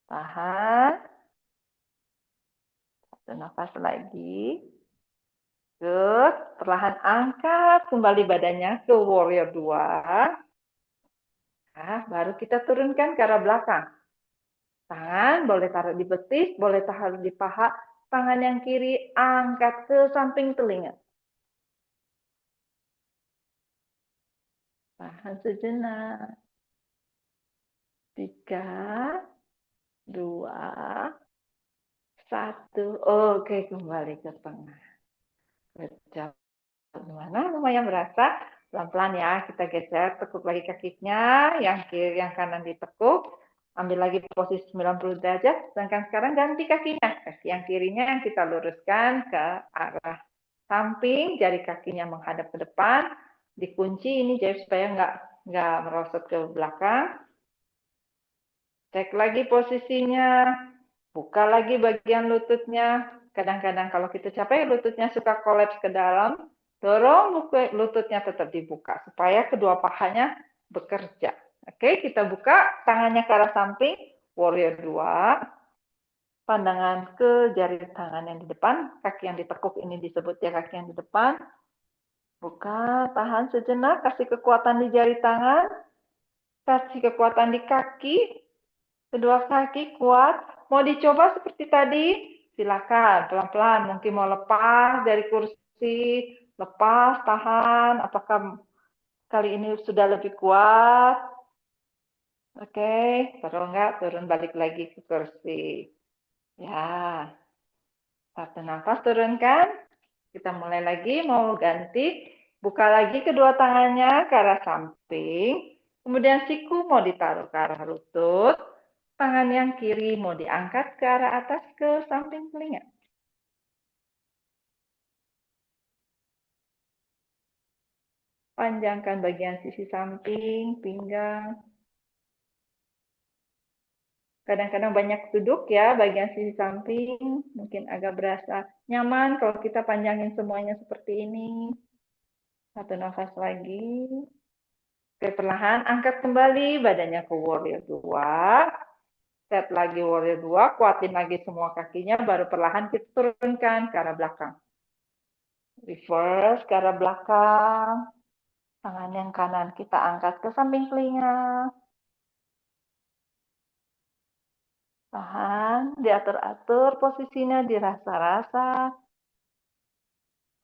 Tahan. Satu nafas lagi. Good. Perlahan angkat kembali badannya ke warrior 2. Nah, baru kita turunkan ke arah belakang. Tangan boleh taruh di betis, boleh taruh di paha. Tangan yang kiri angkat ke samping telinga. Tahan sejenak. 3, 2, 1. Oke, kembali ke tengah. Kejap. Gimana? Lumayan berasa. Pelan-pelan ya, kita geser, tekuk lagi kakinya, yang kiri, yang kanan ditekuk. Ambil lagi posisi 90 derajat, sedangkan sekarang ganti kakinya. Kaki yang kirinya yang kita luruskan ke arah samping, jari kakinya menghadap ke depan, dikunci ini jadi supaya nggak merosot ke belakang. Cek lagi posisinya, buka lagi bagian lututnya. Kadang-kadang kalau kita capek, lututnya suka kolaps ke dalam, dorong lututnya tetap dibuka, supaya kedua pahanya bekerja. Oke, kita buka tangannya ke arah samping, warrior 2. Pandangan ke jari tangan yang di depan, kaki yang ditekuk ini disebut ya kaki yang di depan. Buka, tahan sejenak, kasih kekuatan di jari tangan, kasih kekuatan di kaki, kedua kaki kuat. Mau dicoba seperti tadi? Silakan, pelan-pelan. Mungkin mau lepas dari kursi, lepas, tahan. Apakah kali ini sudah lebih kuat? Oke, kalau enggak, turun balik lagi ke kursi. Ya, satu nafas turunkan. Kita mulai lagi, mau ganti. Buka lagi kedua tangannya ke arah samping. Kemudian siku mau ditaruh ke arah lutut. Tangan yang kiri mau diangkat ke arah atas ke samping telinga. Panjangkan bagian sisi samping, pinggang. Kadang-kadang banyak duduk ya bagian sisi samping. Mungkin agak berasa nyaman kalau kita panjangin semuanya seperti ini. Satu nafas lagi. Oke, perlahan angkat kembali badannya ke warrior 2. Set lagi warrior 2, kuatin lagi semua kakinya, baru perlahan kita turunkan ke arah belakang. Reverse ke arah belakang. Tangan yang kanan kita angkat ke samping telinga. Tahan, diatur-atur posisinya, dirasa-rasa.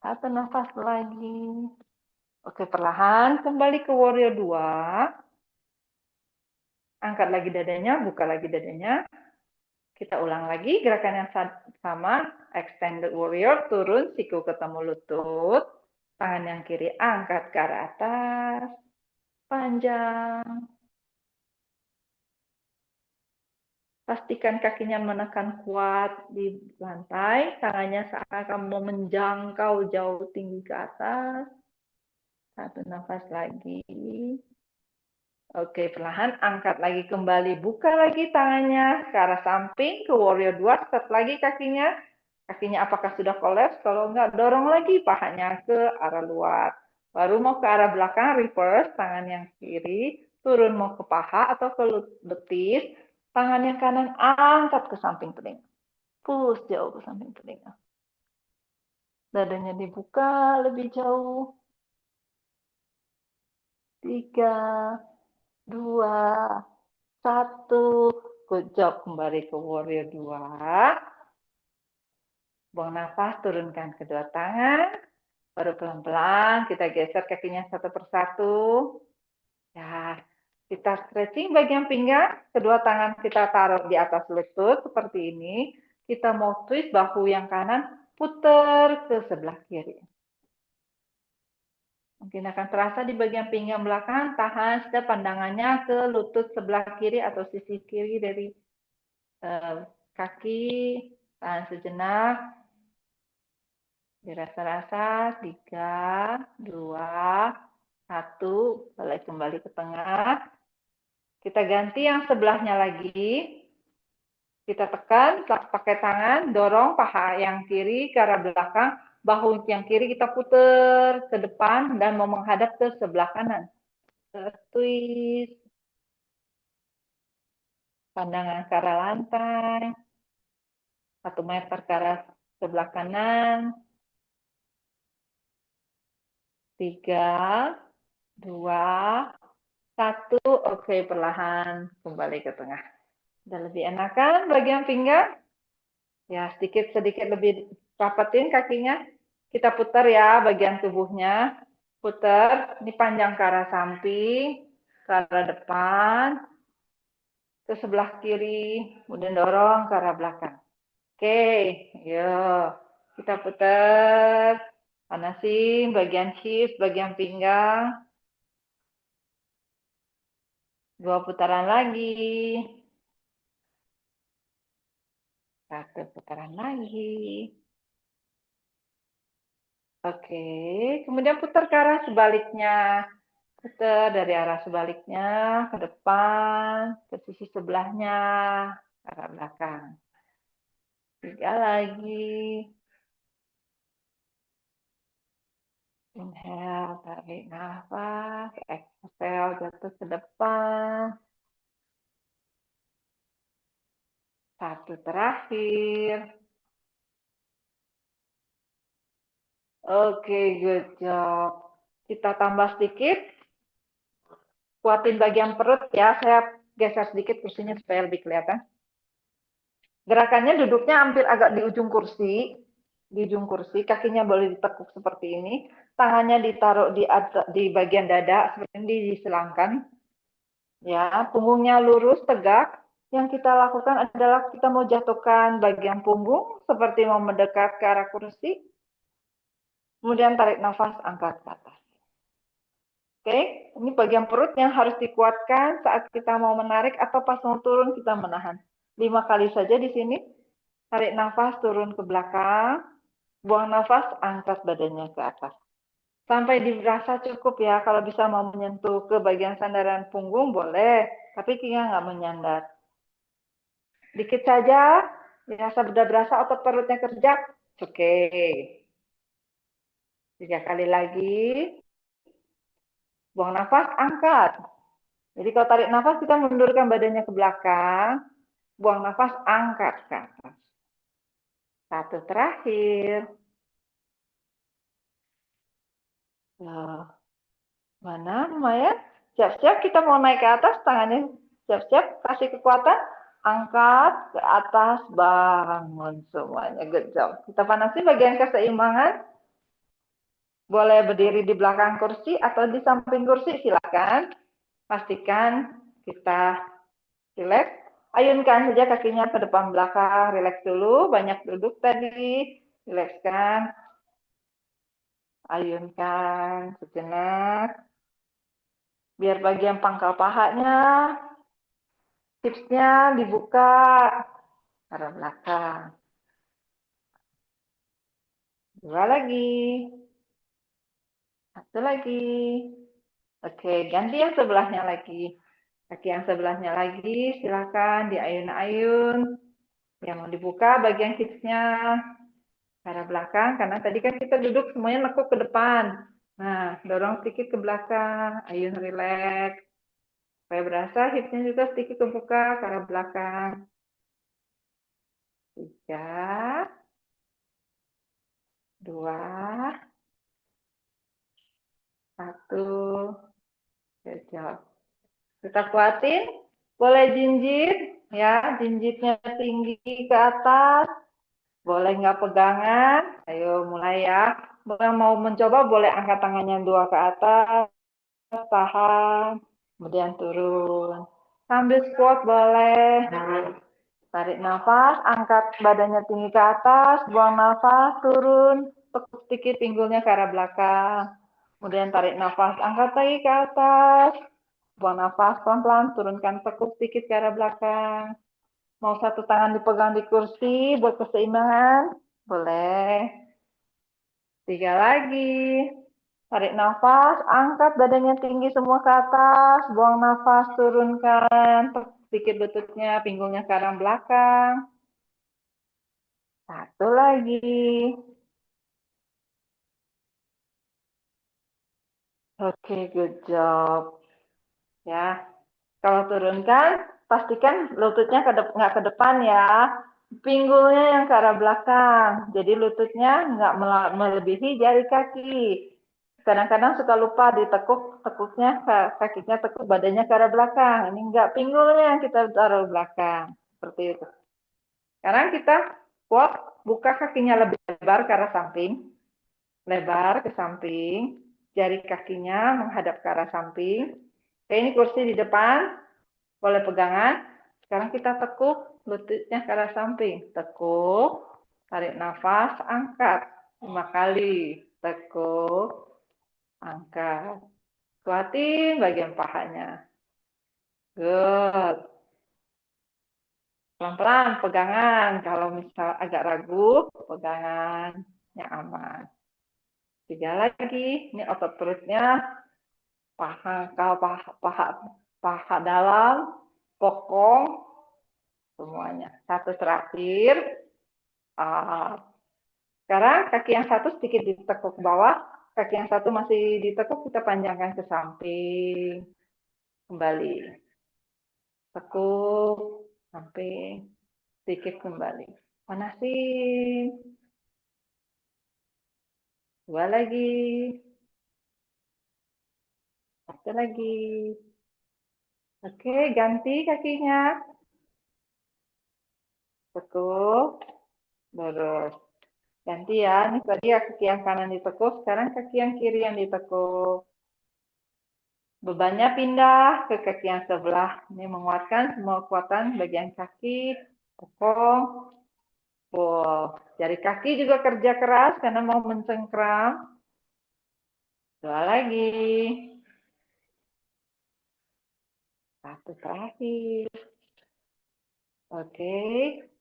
Satu nafas lagi. Oke, perlahan kembali ke warrior 2. Angkat lagi dadanya, buka lagi dadanya. Kita ulang lagi gerakan yang sama. Extended warrior, turun, siku ketemu lutut. Tangan yang kiri angkat ke arah atas. Panjang. Pastikan kakinya menekan kuat di lantai. Tangannya seakan mau menjangkau jauh tinggi ke atas. Satu nafas lagi. Oke, perlahan angkat lagi kembali. Buka lagi tangannya ke arah samping, ke warrior 2. Set lagi kakinya. Kakinya apakah sudah kolaps? Kalau enggak, dorong lagi pahanya ke arah luar. Baru mau ke arah belakang, reverse. Tangan yang kiri, turun mau ke paha atau ke betis. Tangan yang kanan angkat ke samping telinga. Push jauh ke samping telinga. Dadanya dibuka lebih jauh. 3, 2, 1. Good job. Kembali ke warrior 2. Buang nafas, turunkan kedua tangan. Baru pelan-pelan kita geser kakinya satu persatu. Ya, kita stretching bagian pinggang. Kedua tangan kita taruh di atas lutut seperti ini. Kita mau twist bahu yang kanan, putar ke sebelah kiri. Mungkin akan terasa di bagian pinggang belakang, tahan setiap pandangannya ke lutut sebelah kiri atau sisi kiri dari kaki. Tahan sejenak. Dirasa-rasa, 3, 2, 1. Balik kembali ke tengah. Kita ganti yang sebelahnya lagi. Kita tekan pakai tangan, dorong paha yang kiri ke arah belakang. Bahu yang kiri kita putar ke depan dan mau menghadap ke sebelah kanan. Twist. Pandangan ke arah lantai. 1 meter ke arah sebelah kanan. 3, 2, 1. Oke, perlahan kembali ke tengah. Udah lebih enakan bagian pinggang? Ya, sedikit-sedikit lebih rapetin kakinya. Kita putar ya bagian tubuhnya. Putar, ini panjang ke arah samping, ke arah depan, ke sebelah kiri, kemudian dorong ke arah belakang. Oke, yuk. Kita putar, panasin bagian hips, bagian pinggang. 2 putaran lagi. 1 putaran lagi. Oke, kemudian putar ke arah sebaliknya. Putar dari arah sebaliknya ke depan, ke sisi sebelahnya, ke arah belakang. 3 lagi. Inhale, tarik nafas. Exhale, jatuh ke depan. 1 terakhir. Oke, good job. Kita tambah sedikit. Kuatin bagian perut ya. Saya geser sedikit kursinya supaya lebih kelihatan. Gerakannya duduknya hampir agak di ujung kursi. Di ujung kursi, kakinya boleh ditekuk seperti ini. Tangannya ditaruh di bagian dada, seperti ini diselangkan. Ya, punggungnya lurus, tegak. Yang kita lakukan adalah kita mau jatuhkan bagian punggung, seperti mau mendekat ke arah kursi. Kemudian tarik nafas, angkat ke atas. Oke, ini bagian perut yang harus dikuatkan saat kita mau menarik atau pas mau turun kita menahan. 5 kali saja di sini. Tarik nafas, turun ke belakang. Buang nafas, angkat badannya ke atas. Sampai dirasa cukup ya. Kalau bisa mau menyentuh ke bagian sandaran punggung boleh. Tapi kita nggak menyandar. Dikit saja. Sudah berasa otot perutnya kerja. Oke. 3 kali lagi. Buang nafas, angkat. Jadi kalau tarik nafas kita mundurkan badannya ke belakang. Buang nafas, angkat ke atas. 1 terakhir. Ya, mana lumayan. Siap-siap kita mau naik ke atas, tangannya siap-siap, kasih kekuatan. Angkat ke atas, bangun semuanya. Good job. Kita panasin bagian keseimbangan. Boleh berdiri di belakang kursi atau di samping kursi, silakan. Pastikan kita rileks. Ayunkan saja kakinya ke depan belakang, rileks dulu. Banyak duduk tadi, rilekskan. Ayunkan sejenak. Biar bagian pangkal pahanya, tipsnya dibuka ke arah belakang. Dua lagi. Satu lagi. Oke, ganti yang sebelahnya lagi. Kaki yang sebelahnya lagi, silakan diayun-ayun. Yang mau dibuka bagian hipsnya ke arah belakang, karena tadi kan kita duduk semuanya nekuk ke depan. Nah, dorong sedikit ke belakang, ayun rileks. Supaya berasa hipsnya juga sedikit kebuka ke arah belakang. 3, 2, 1. Kejap. Kita kuatin. Boleh jinjit, ya, jinjitnya tinggi ke atas. Boleh nggak pegangan? Ayo mulai ya. Yang mau mencoba boleh angkat tangannya 2 ke atas, tahan, kemudian turun. Sambil squat boleh. Tarik nafas, angkat badannya tinggi ke atas, buang nafas, turun, tekuk sedikit pinggulnya ke arah belakang. Kemudian tarik nafas, angkat lagi ke atas, buang nafas pelan-pelan, turunkan tekuk sedikit ke arah belakang. Mau satu tangan dipegang di kursi buat keseimbangan? Boleh. 3 lagi. Tarik nafas, angkat badannya tinggi semua ke atas, buang nafas, turunkan, sedikit lututnya, pinggulnya ke arah belakang. Satu lagi. Oke, good job. Ya, kalau turunkan, pastikan lututnya nggak ke depan ya. Pinggulnya yang ke arah belakang. Jadi lututnya nggak melebihi jari kaki. Kadang-kadang suka lupa ditekuk, tekuknya, kakinya tekuk, badannya ke arah belakang. Ini enggak, pinggulnya yang kita taruh belakang. Seperti itu. Sekarang kita squat, buka kakinya lebih lebar ke arah samping. Lebar ke samping. Jari kakinya menghadap ke arah samping. Oke, ini kursi di depan. Boleh pegangan. Sekarang kita tekuk, lututnya ke arah samping. Tekuk, tarik nafas, angkat. 5 kali. Tekuk, angkat. Kuatin bagian pahanya. Good. Pelan-pelan pegangan. Kalau misal agak ragu, pegangannya aman. 3 lagi. Ini otot perutnya. Paha, paha dalam, bokong, semuanya. Satu terakhir. Sekarang kaki yang satu sedikit ditekuk ke bawah. Kaki yang satu masih ditekuk, kita panjangkan ke samping. Kembali. Tekuk, samping, sedikit kembali. Panasin. 2 lagi. 1 lagi. Oke, ganti kakinya. Tekuk, lurus. Ganti ya. Ini tadi ya kaki yang kanan ditekuk, sekarang kaki yang kiri yang ditekuk. Bebannya pindah ke kaki yang sebelah. Ini menguatkan semua kekuatan bagian kaki, bokong, pull. Jari kaki juga kerja keras karena mau mencengkram. 2 lagi. 1 terakhir. Oke,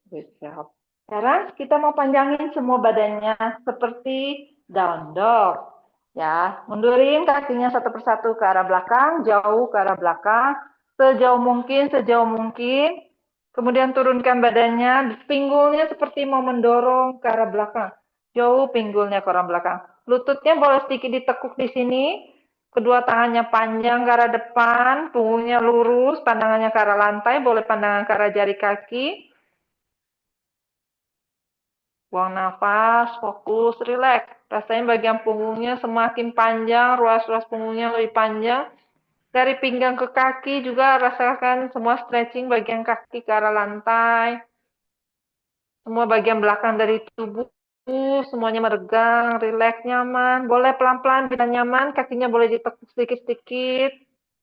good job. Sekarang kita mau panjangin semua badannya seperti down dog. Ya, mundurin kakinya satu persatu ke arah belakang, jauh ke arah belakang, sejauh mungkin, sejauh mungkin. Kemudian turunkan badannya, pinggulnya seperti mau mendorong ke arah belakang. Jauh pinggulnya ke arah belakang. Lututnya boleh sedikit ditekuk di sini. Kedua tangannya panjang ke arah depan, punggungnya lurus, pandangannya ke arah lantai, boleh pandangan ke arah jari kaki. Buang nafas, fokus, rileks. Rasain bagian punggungnya semakin panjang, ruas-ruas punggungnya lebih panjang. Dari pinggang ke kaki juga rasakan semua stretching bagian kaki ke arah lantai. Semua bagian belakang dari tubuh semuanya meregang, rileks, nyaman. Boleh pelan-pelan bila nyaman, kakinya boleh ditekuk sedikit-sedikit.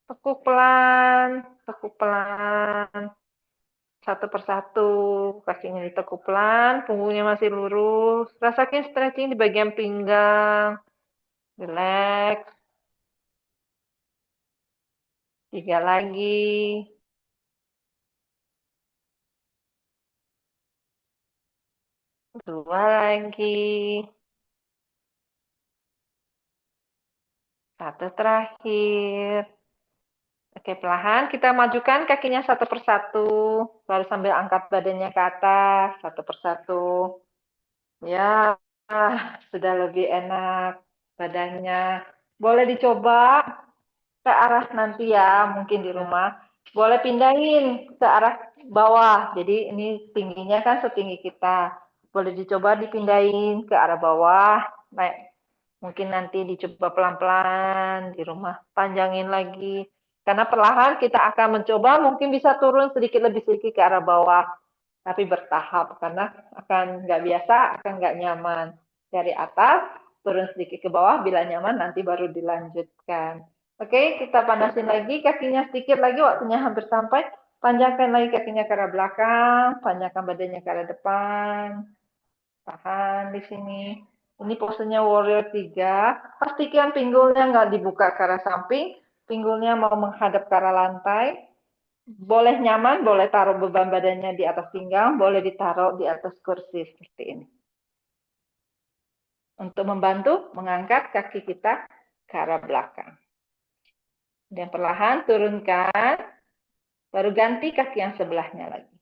Tekuk pelan, tekuk pelan. Satu persatu, kakinya ditekuk pelan, punggungnya masih lurus. Rasakan stretching di bagian pinggang. Rileks. Tiga lagi. Dua lagi. Satu terakhir. Oke, perlahan kita majukan kakinya satu persatu. Baru sambil angkat badannya ke atas, satu persatu. Ya, sudah lebih enak badannya. Boleh dicoba ke arah nanti ya, mungkin di rumah. Boleh pindahin ke arah bawah. Jadi ini tingginya kan setinggi kita. Boleh dicoba dipindahin ke arah bawah. Naik. Mungkin nanti dicoba pelan-pelan di rumah. Panjangin lagi. Karena perlahan kita akan mencoba mungkin bisa turun sedikit lebih sedikit ke arah bawah. Tapi bertahap. Karena akan nggak biasa, akan nggak nyaman. Dari atas, turun sedikit ke bawah. Bila nyaman, nanti baru dilanjutkan. Oke, kita panasin lagi. Kakinya sedikit lagi, waktunya hampir sampai. Panjangkan lagi kakinya ke arah belakang. Panjangkan badannya ke arah depan. Tahan di sini. Ini posenya warrior 3. Pastikan pinggulnya nggak dibuka ke arah samping. Pinggulnya mau menghadap ke arah lantai. Boleh nyaman, boleh taruh beban badannya di atas pinggang, boleh ditaruh di atas kursi seperti ini. Untuk membantu mengangkat kaki kita ke arah belakang. Dan perlahan turunkan, baru ganti kaki yang sebelahnya lagi.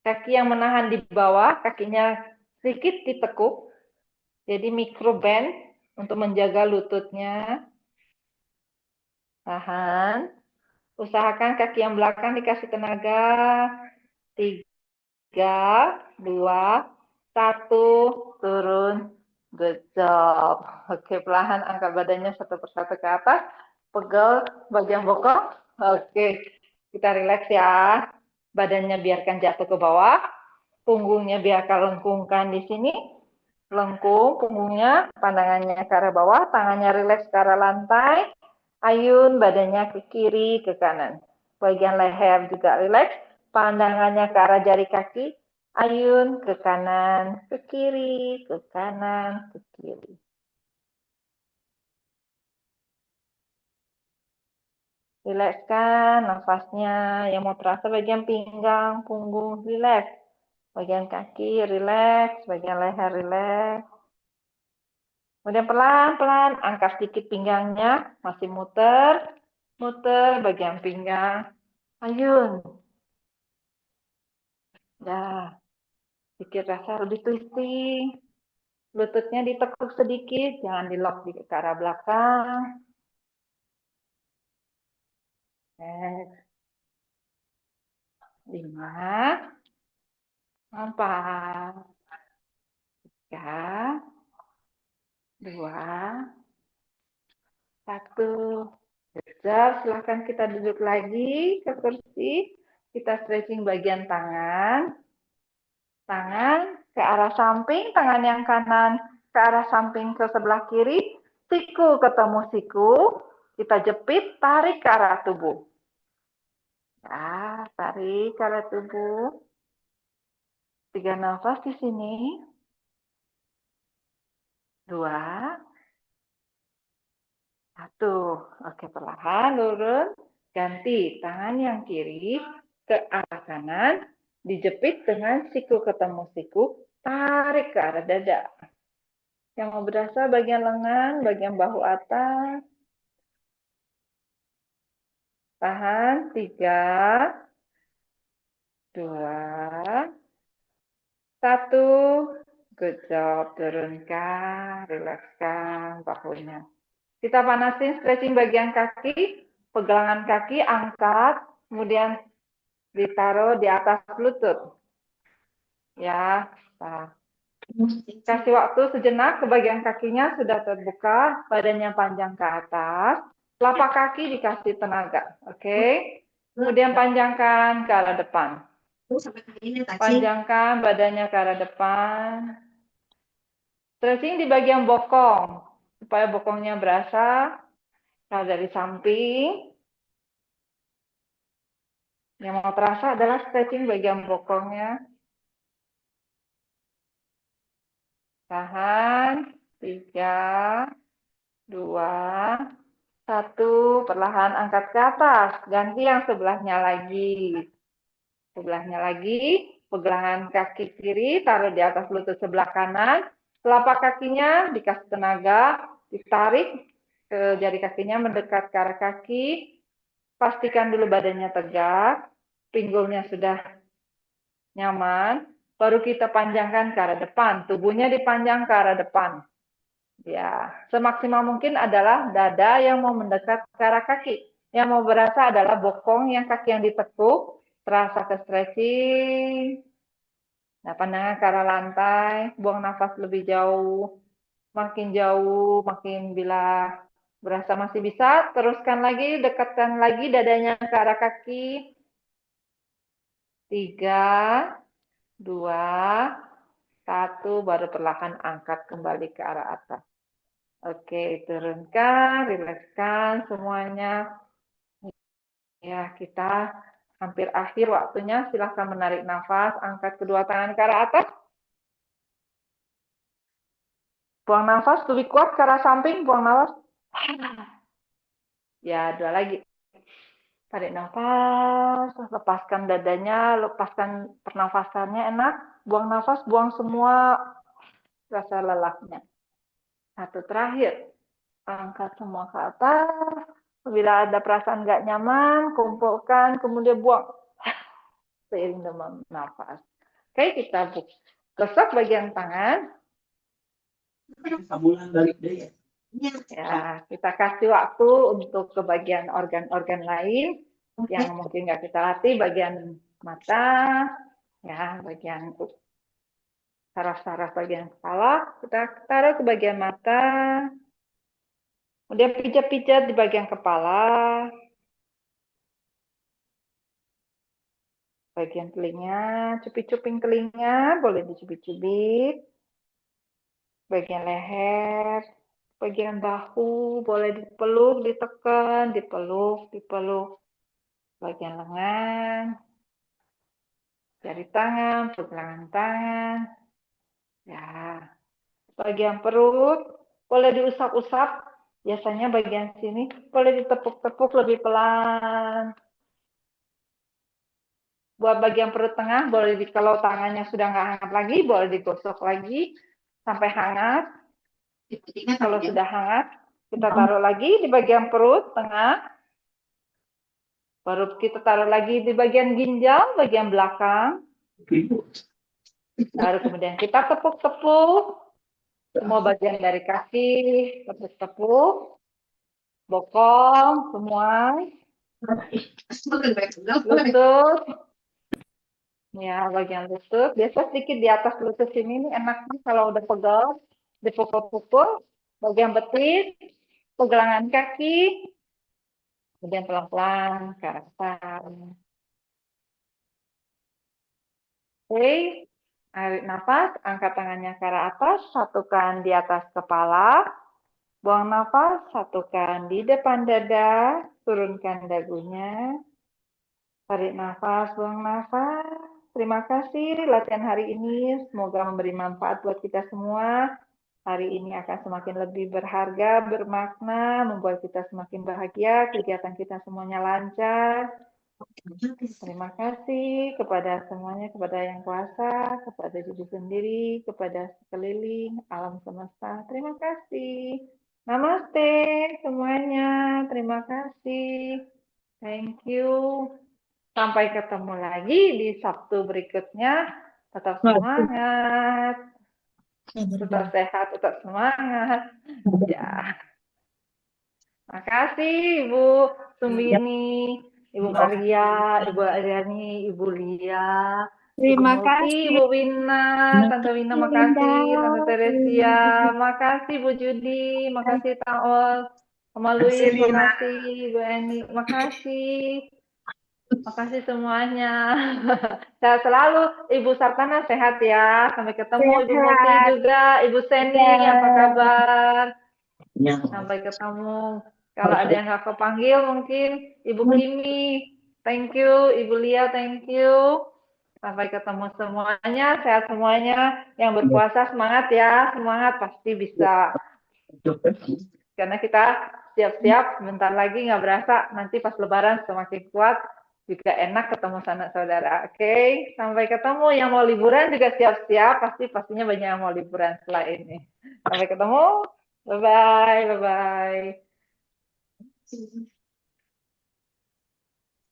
Kaki yang menahan di bawah, kakinya sedikit ditekuk. Jadi micro bend untuk menjaga lututnya. Tahan. Usahakan kaki yang belakang dikasih tenaga. 3, 2, 1, turun. Good job. Oke, perlahan angkat badannya satu persatu ke atas. Pegel bagian bokong. Oke, kita rileks ya. Badannya biarkan jatuh ke bawah. Punggungnya biarkan lengkungkan di sini. Lengkung punggungnya, pandangannya ke arah bawah, tangannya rileks ke arah lantai. Ayun badannya ke kiri, ke kanan. Bagian leher juga rileks, pandangannya ke arah jari kaki. Ayun ke kanan, ke kiri, ke kanan, ke kiri. Rilekskan nafasnya. Yang mau terasa bagian pinggang, punggung, rileks. Bagian kaki rileks, bagian leher rileks. Kemudian pelan-pelan angkat sedikit pinggangnya, masih muter, muter bagian pinggang. Ayun. Ya, sedikit rasa lebih twisting. Lututnya ditekuk sedikit, jangan di lock di ke arah belakang. Next. 5, 4, 3, 2, 1. Kejar, silahkan kita duduk lagi ke kursi. Kita stretching bagian tangan. Tangan ke arah samping, tangan yang kanan ke arah samping ke sebelah kiri. Siku ketemu siku. Kita jepit, tarik ke arah tubuh. Ya, tarik ke arah tubuh. 3 nafas di sini. 2, 1. Oke, perlahan turun. Ganti tangan yang kiri ke arah kanan. Dijepit dengan siku ketemu siku. Tarik ke arah dada. Yang mau berasa bagian lengan, bagian bahu atas. Tahan. 3, 2, 1. Good job. Turunkan, rilekskan bahunya. Kita panasin stretching bagian kaki, pegangan kaki angkat, kemudian ditaruh di atas lutut. Ya, nah, kasih waktu sejenak ke bagian kakinya sudah terbuka, badannya panjang ke atas, telapak kaki dikasih tenaga, oke? Kemudian panjangkan ke arah depan. Panjangkan badannya ke arah depan. Stretching di bagian bokong, supaya bokongnya berasa. Kalau dari samping, yang mau terasa adalah stretching bagian bokongnya. Tahan, 3, 2, 1, perlahan angkat ke atas. Ganti yang sebelahnya lagi. Sebelahnya lagi, pegangan kaki kiri taruh di atas lutut sebelah kanan. Telapak kakinya dikasih tenaga, ditarik ke jari kakinya mendekat ke arah kaki. Pastikan dulu badannya tegak, pinggulnya sudah nyaman. Baru kita panjangkan ke arah depan, tubuhnya dipanjang ke arah depan. Ya, semaksimal mungkin adalah dada yang mau mendekat ke arah kaki. Yang mau berasa adalah bokong yang kaki yang ditekuk, terasa ke stretching. Nah, pandangan ke arah lantai, buang nafas lebih jauh. Makin jauh, makin bila berasa masih bisa, teruskan lagi, dekatkan lagi dadanya ke arah kaki. 3, 2, 1, baru perlahan angkat kembali ke arah atas. Oke, turunkan, rilekskan semuanya. Ya, kita hampir akhir waktunya. Silahkan menarik nafas, angkat kedua tangan ke arah atas. Buang nafas lebih kuat ke arah samping, buang nafas. Ya, dua lagi. Tarik nafas, lepaskan dadanya, lepaskan pernafasannya enak. Buang nafas, buang semua rasa lelahnya. Satu terakhir. Angkat semua ke atas. Bila ada perasaan nggak nyaman, kumpulkan, kemudian buang. Seiring dengan nafas. Oke, kita gosok bagian tangan. Ya, kita kasih waktu untuk ke bagian organ-organ lain yang mungkin nggak kita latih, bagian mata, ya, bagian saraf-saraf bagian kepala, kita taruh ke bagian mata, kemudian pijat-pijat di bagian kepala, bagian telinga, cubit-cuping telinga, boleh dicubit-cubit, bagian leher, bagian bahu, boleh dipeluk, ditekan, dipeluk, dipeluk, bagian lengan, jari tangan, pergelangan tangan, ya, bagian perut, boleh diusap-usap, biasanya bagian sini, boleh ditepuk-tepuk lebih pelan. Buat bagian perut tengah, boleh kalau tangannya sudah nggak hangat lagi, boleh digosok lagi sampai hangat. Kalau sudah hangat, kita taruh lagi di bagian perut tengah. Baru kita taruh lagi di bagian ginjal, bagian belakang. Baru kemudian kita tepuk-tepuk semua bagian dari kaki, tepuk-tepuk, bokong, semua. Lutut, ya bagian lutut. Biasa sedikit di atas lutut sini nih enaknya kalau udah pegel, dipukul-pukul. Bagian betis, pergelangan kaki, kemudian pelan-pelan ke atas. Oke, tarik nafas, angkat tangannya ke arah atas, satukan di atas kepala, buang nafas, satukan di depan dada, turunkan dagunya, tarik nafas, buang nafas. Terima kasih latihan hari ini, semoga memberi manfaat buat kita semua. Hari ini akan semakin lebih berharga, bermakna, membuat kita semakin bahagia, kegiatan kita semuanya lancar. Terima kasih kepada semuanya, kepada Yang Kuasa, kepada diri sendiri, kepada sekeliling, alam semesta. Terima kasih. Namaste semuanya. Terima kasih. Thank you. Sampai ketemu lagi di Sabtu berikutnya. Tetap semangat. Tetap sehat, tetap semangat. Ya. Makasih Ibu Sumbini, Ibu Maria, Ibu Ariani, Ibu Lia. Ibu Terima Mulki, kasih. Ibu Wina, Tante Wina Makasih Linda. makasih, Tante Teresia, makasih Bu Judi, makasih Taol, Mama Makasih Luis, Lina. makasih Bu Eni, makasih, makasih semuanya. Sehat selalu, Ibu Sartana sehat ya. Sampai ketemu Ibu Multi Sehat. juga, Ibu Seni, apa Ya. kabar? Ya. Sampai ketemu. Kalau ada yang nggak kepanggil mungkin Ibu Kimi, thank you. Ibu Lia, thank you. Sampai ketemu semuanya, sehat semuanya. Yang berpuasa semangat ya, semangat pasti bisa. Karena kita siap-siap, sebentar lagi nggak berasa, nanti pas Lebaran semakin kuat, juga enak ketemu sanak saudara. Oke, sampai ketemu. Yang mau liburan juga siap-siap, pastinya banyak yang mau liburan setelah ini. Sampai ketemu. Bye-bye, bye-bye.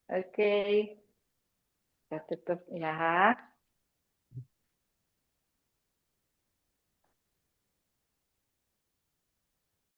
Oke, kita tutup ya.